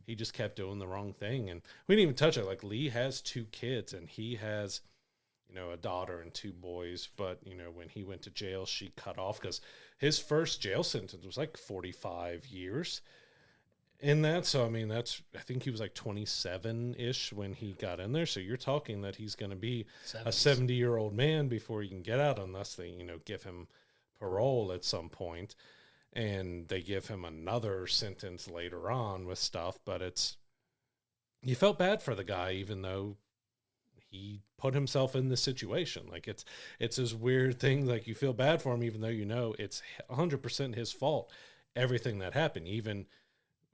he just kept doing the wrong thing. And we didn't even touch it. Like, Lee has 2 kids and he has, a daughter and 2 boys. But, when he went to jail, she cut off because his first jail sentence was like 45 years in that. So, I mean, I think he was like 27-ish when he got in there. So you're talking that he's going to be 70s. A 70-year-old man before he can get out, unless they, give him parole at some point. And they give him another sentence later on with stuff. But you felt bad for the guy, even though he put himself in this situation. Like, it's this weird thing. Like, you feel bad for him, even though it's 100% his fault. Everything that happened, even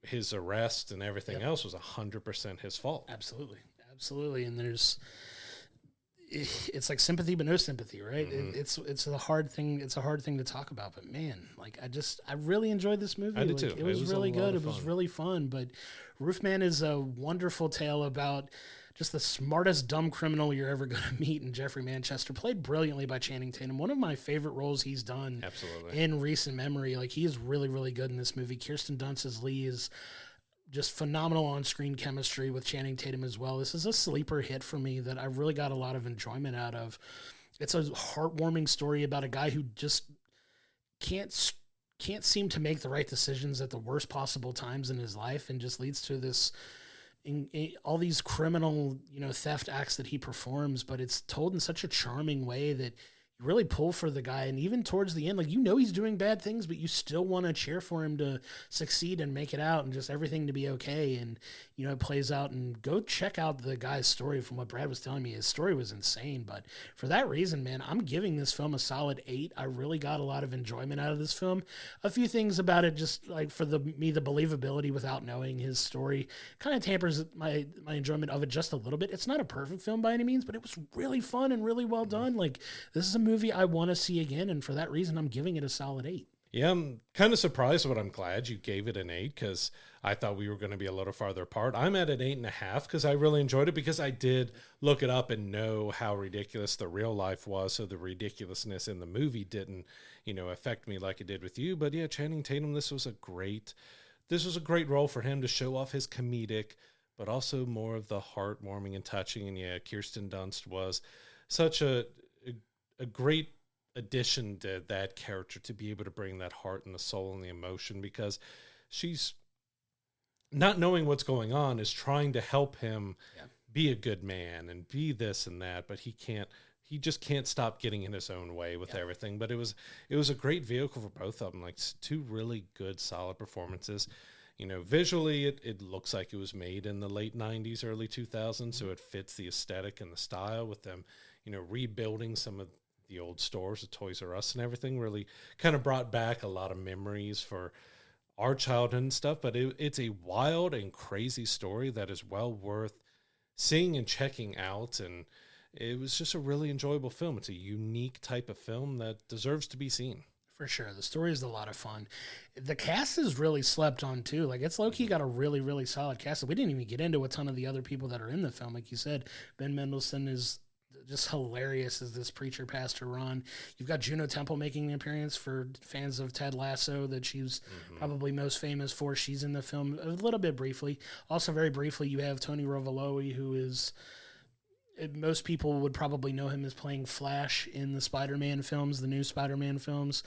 his arrest and everything else, was 100% his fault. Absolutely. And it's like sympathy but no sympathy, right? Mm-hmm. It's a hard thing. It's a hard thing to talk about. But man, like, I really enjoyed this movie. I did too. It was really good. It was really fun. But Roofman is a wonderful tale about just the smartest dumb criminal you're ever going to meet in Jeffrey Manchester, played brilliantly by Channing Tatum. One of my favorite roles he's done in recent memory. Like, he is really, really good in this movie. Kirsten Dunst as Lee is just phenomenal on-screen chemistry with Channing Tatum as well. This is a sleeper hit for me that I really got a lot of enjoyment out of. It's a heartwarming story about a guy who just can't seem to make the right decisions at the worst possible times in his life, and just leads to this all these criminal, theft acts that he performs. But it's told in such a charming way that you really pull for the guy. And even towards the end, like, he's doing bad things, but you still want to cheer for him to succeed and make it out and just everything to be okay. And, it plays out. And go check out the guy's story. From what Brad was telling me, his story was insane. But for that reason, man, I'm giving this film a solid 8. I really got a lot of enjoyment out of this film. A few things about it, just like for the believability without knowing his story, kind of tampers my enjoyment of it just a little bit. It's not a perfect film by any means, but it was really fun and really well done. Like, this is a movie I want to see again, and for that reason, I'm giving it a solid 8. Yeah, I'm kind of surprised, but I'm glad you gave it an 8, because I thought we were going to be a little farther apart. I'm at an 8.5 because I really enjoyed it, because I did look it up and know how ridiculous the real life was, so the ridiculousness in the movie didn't, affect me like it did with you. But yeah, Channing Tatum, this was a great role for him to show off his comedic, but also more of the heartwarming and touching. And yeah, Kirsten Dunst was such a great addition to that character, to be able to bring that heart and the soul and the emotion, because she's not knowing what's going on, is trying to help him be a good man and be this and that, but he just can't stop getting in his own way with everything. But it was a great vehicle for both of them, like 2 really good, solid performances. Visually, it looks like it was made in the late 90s, early 2000s, so it fits the aesthetic and the style, with them, rebuilding some of the old stores, the Toys R Us and everything. Really kind of brought back a lot of memories for our childhood and stuff. But it's a wild and crazy story that is well worth seeing and checking out. And it was just a really enjoyable film. It's a unique type of film that deserves to be seen. For sure. The story is a lot of fun. The cast is really slept on too. Like, it's low-key got a really, really solid cast. We didn't even get into a ton of the other people that are in the film. Like you said, Ben Mendelsohn is just hilarious as this preacher pastor Ron. You've got Juno Temple making an appearance, for fans of Ted Lasso, that she's probably most famous for. She's in the film a little bit briefly. Also, very briefly, you have Tony Rovalowy, who is, most people would probably know him as playing Flash in the Spider-Man films, the new Spider-Man films.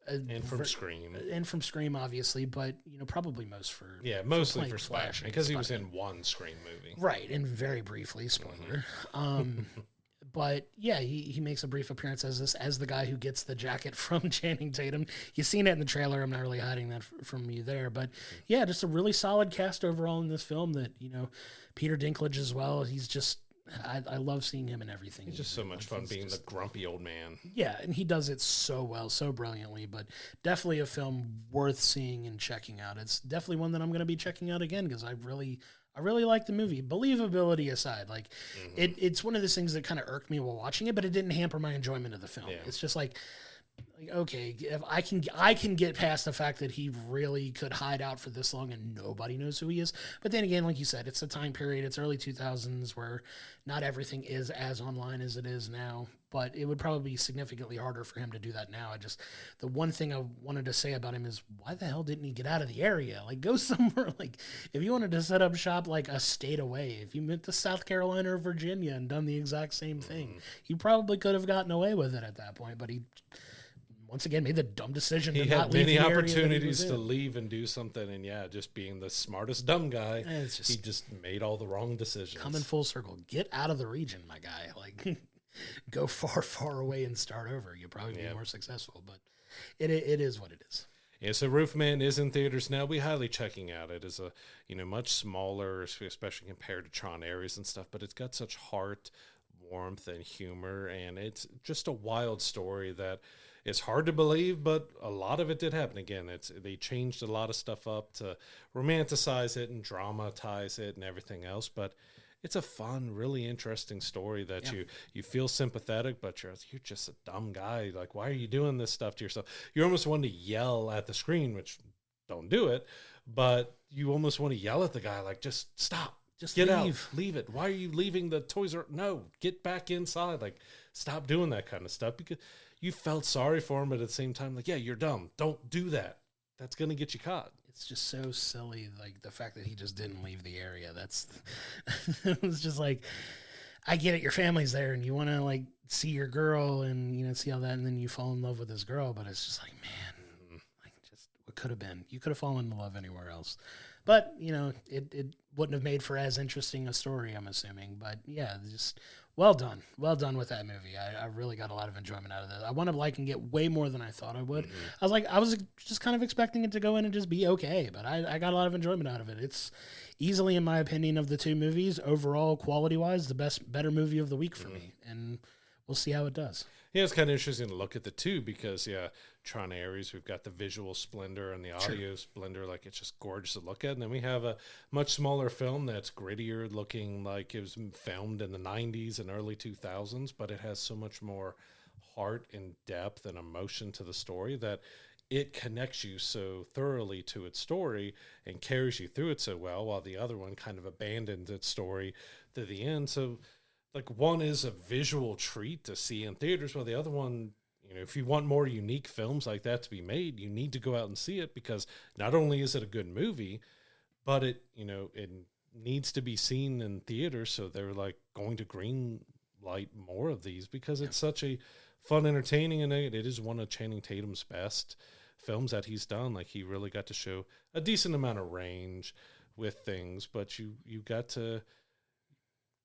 And from Scream. And from Scream, obviously, but, probably most for... Yeah, mostly for for Spider-Man, because he was in one Scream movie. Right, and very briefly, spoiler. But, yeah, he makes a brief appearance as the guy who gets the jacket from Channing Tatum. You've seen it in the trailer. I'm not really hiding that from you there. But, yeah, just a really solid cast overall in this film that, Peter Dinklage as well. He's just... I love seeing him in everything. It's just so much fun being the grumpy old man. Yeah, and he does it so well, so brilliantly, but definitely a film worth seeing and checking out. It's definitely one that I'm going to be checking out again because I really like the movie. Believability aside, like it's one of those things that kind of irked me while watching it, but it didn't hamper my enjoyment of the film. Yeah. It's just like okay, if I can get past the fact that he really could hide out for this long and nobody knows who he is. But then again, like you said, it's a time period, it's early 2000s where not everything is as online as it is now, but it would probably be significantly harder for him to do that now. The one thing I wanted to say about him is why the hell didn't he get out of the area? Like go somewhere, like if you wanted to set up shop like a state away, if you went to South Carolina or Virginia and done the exact same thing, he probably could have gotten away with it at that point, but he once again made the dumb decision to not leave the area. He had many opportunities to leave and do something, and just being the smartest dumb guy, he just made all the wrong decisions. Coming full circle. Get out of the region, my guy. Like, go far, far away and start over. You'll probably be more successful, but it is what it is. Yeah, so Roofman is in theaters now. We highly checking out. It is a much smaller, especially compared to Tron Ares and stuff, but it's got such heart, warmth, and humor, and it's just a wild story that it's hard to believe, but a lot of it did happen. Again, they changed a lot of stuff up to romanticize it and dramatize it and everything else, but it's a fun, really interesting story that you feel sympathetic, but you're just a dumb guy. Like, why are you doing this stuff to yourself? You almost want to yell at the screen, which don't do it, but you almost want to yell at the guy, like, just stop. Just get out, leave it. Why are you leaving the toys? No, get back inside. Like, stop doing that kind of stuff, because you felt sorry for him, but at the same time, like, yeah, you're dumb. Don't do that. That's going to get you caught. It's just so silly, like, the fact that he just didn't leave the area. It was just like, I get it, your family's there, and you want to, like, see your girl and, see all that, and then you fall in love with this girl, but it's just like, man, like, just what could have been. You could have fallen in love anywhere else. But, it wouldn't have made for as interesting a story, I'm assuming. But, yeah, just well done. Well done with that movie. I really got a lot of enjoyment out of that. I wound up liking it way more than I thought I would. I was just kind of expecting it to go in and just be okay, but I got a lot of enjoyment out of it. It's easily, in my opinion, of the two movies, overall, quality-wise, the better movie of the week for me. And we'll see how it does. Yeah, it's kind of interesting to look at the two because, Tron Ares, we've got the visual splendor and the audio splendor. Like, it's just gorgeous to look at. And then we have a much smaller film that's grittier, looking like it was filmed in the 90s and early 2000s, but it has so much more heart and depth and emotion to the story that it connects you so thoroughly to its story and carries you through it so well, while the other one kind of abandons its story to the end. So, like, one is a visual treat to see in theaters, while the other one, if you want more unique films like that to be made, you need to go out and see it, because not only is it a good movie, but it needs to be seen in theaters. So they're like going to green light more of these because it's such a fun, entertaining, and it is one of Channing Tatum's best films that he's done. Like, he really got to show a decent amount of range with things, but you got to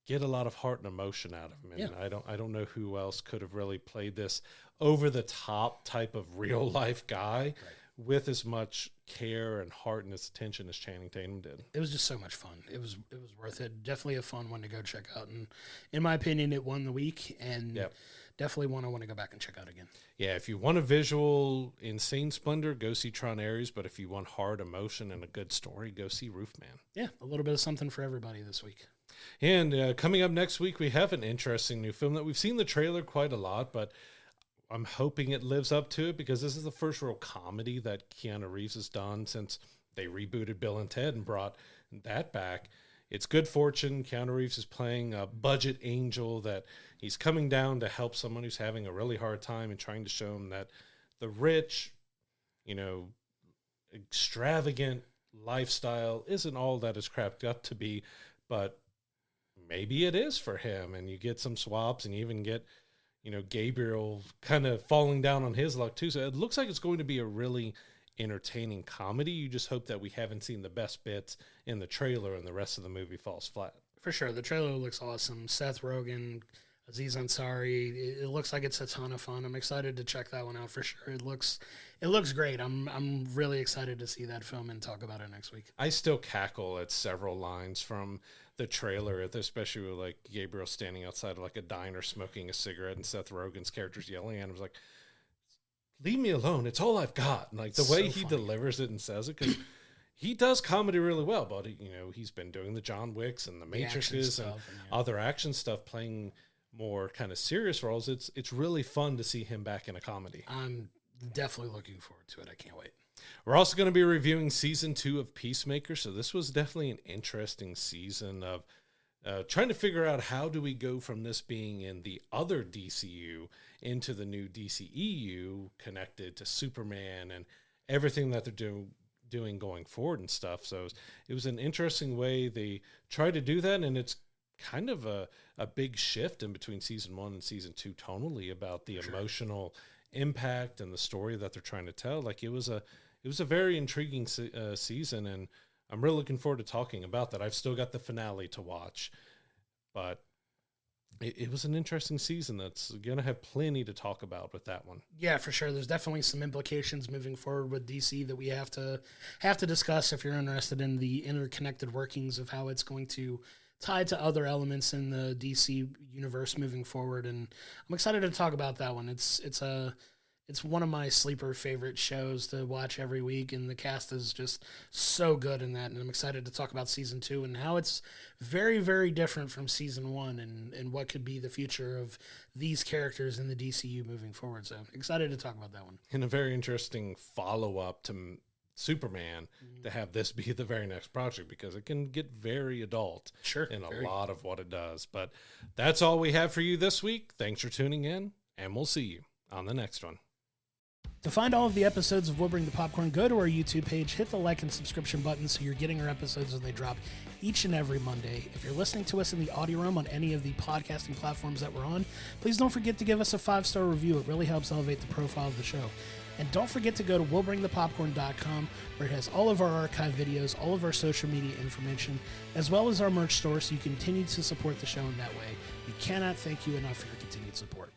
get a lot of heart and emotion out of him. And I don't know who else could have really played this over the top type of real life guy with as much care and heart and attention as Channing Tatum did. It was just so much fun. It was worth it. Definitely a fun one to go check out. And in my opinion, it won the week, and definitely one I want to go back and check out again. Yeah, if you want a visual insane splendor, go see Tron Ares. But if you want hard emotion and a good story, go see Roofman. Yeah, a little bit of something for everybody this week. And coming up next week, we have an interesting new film that we've seen the trailer quite a lot, but I'm hoping it lives up to it, because this is the first real comedy that Keanu Reeves has done since they rebooted Bill and Ted and brought that back. It's Good Fortune. Keanu Reeves is playing a budget angel that he's coming down to help someone who's having a really hard time and trying to show him that the rich, extravagant lifestyle isn't all that it's cracked up to be, but maybe it is for him. And you get some swaps, and you even get, Gabriel kind of falling down on his luck too. So it looks like it's going to be a really entertaining comedy. You just hope that we haven't seen the best bits in the trailer and the rest of the movie falls flat. For sure. The trailer looks awesome. Seth Rogen, Aziz Ansari. It looks like it's a ton of fun. I'm excited to check that one out for sure. It looks great. I'm really excited to see that film and talk about it next week. I still cackle at several lines from the trailer, especially with like Gabriel standing outside of like a diner smoking a cigarette and Seth Rogen's character's yelling at him. I was like, leave me alone. It's all I've got. And like the way he delivers it and says it, because he does comedy really well, but he's been doing the John Wicks and the Matrixes and other action stuff, playing more kind of serious roles. It's really fun to see him back in a comedy. I'm definitely looking forward to it. I can't wait. We're also going to be reviewing season 2 of Peacemaker. So this was definitely an interesting season of trying to figure out how do we go from this being in the other DCU into the new DCEU connected to Superman and everything that they're doing going forward and stuff. So it was an interesting way they tried to do that, and it's kind of a big shift in between season 1 and season 2 tonally about the emotional impact and the story that they're trying to tell. Like it was a very intriguing season, and I'm really looking forward to talking about that. I've still got the finale to watch, but it was an interesting season that's going to have plenty to talk about with that one. Yeah, for sure. There's definitely some implications moving forward with DC that we have to discuss if you're interested in the interconnected workings of how it's going to tie to other elements in the DC universe moving forward. And I'm excited to talk about that one. It's one of my sleeper favorite shows to watch every week, and the cast is just so good in that. And I'm excited to talk about season 2 and how it's very, very different from season 1 and what could be the future of these characters in the DCU moving forward. So excited to talk about that one. And a very interesting follow-up to Superman to have this be the very next project, because it can get very adult in a lot of what it does. But that's all we have for you this week. Thanks for tuning in, and we'll see you on the next one. To find all of the episodes of We'll Bring the Popcorn, go to our YouTube page, hit the like and subscription button so you're getting our episodes when they drop each and every Monday. If you're listening to us in the audio room on any of the podcasting platforms that we're on, please don't forget to give us a 5-star review. It really helps elevate the profile of the show. And don't forget to go to willbringthepopcorn.com, where it has all of our archive videos, all of our social media information, as well as our merch store, so you continue to support the show in that way. We cannot thank you enough for your continued support.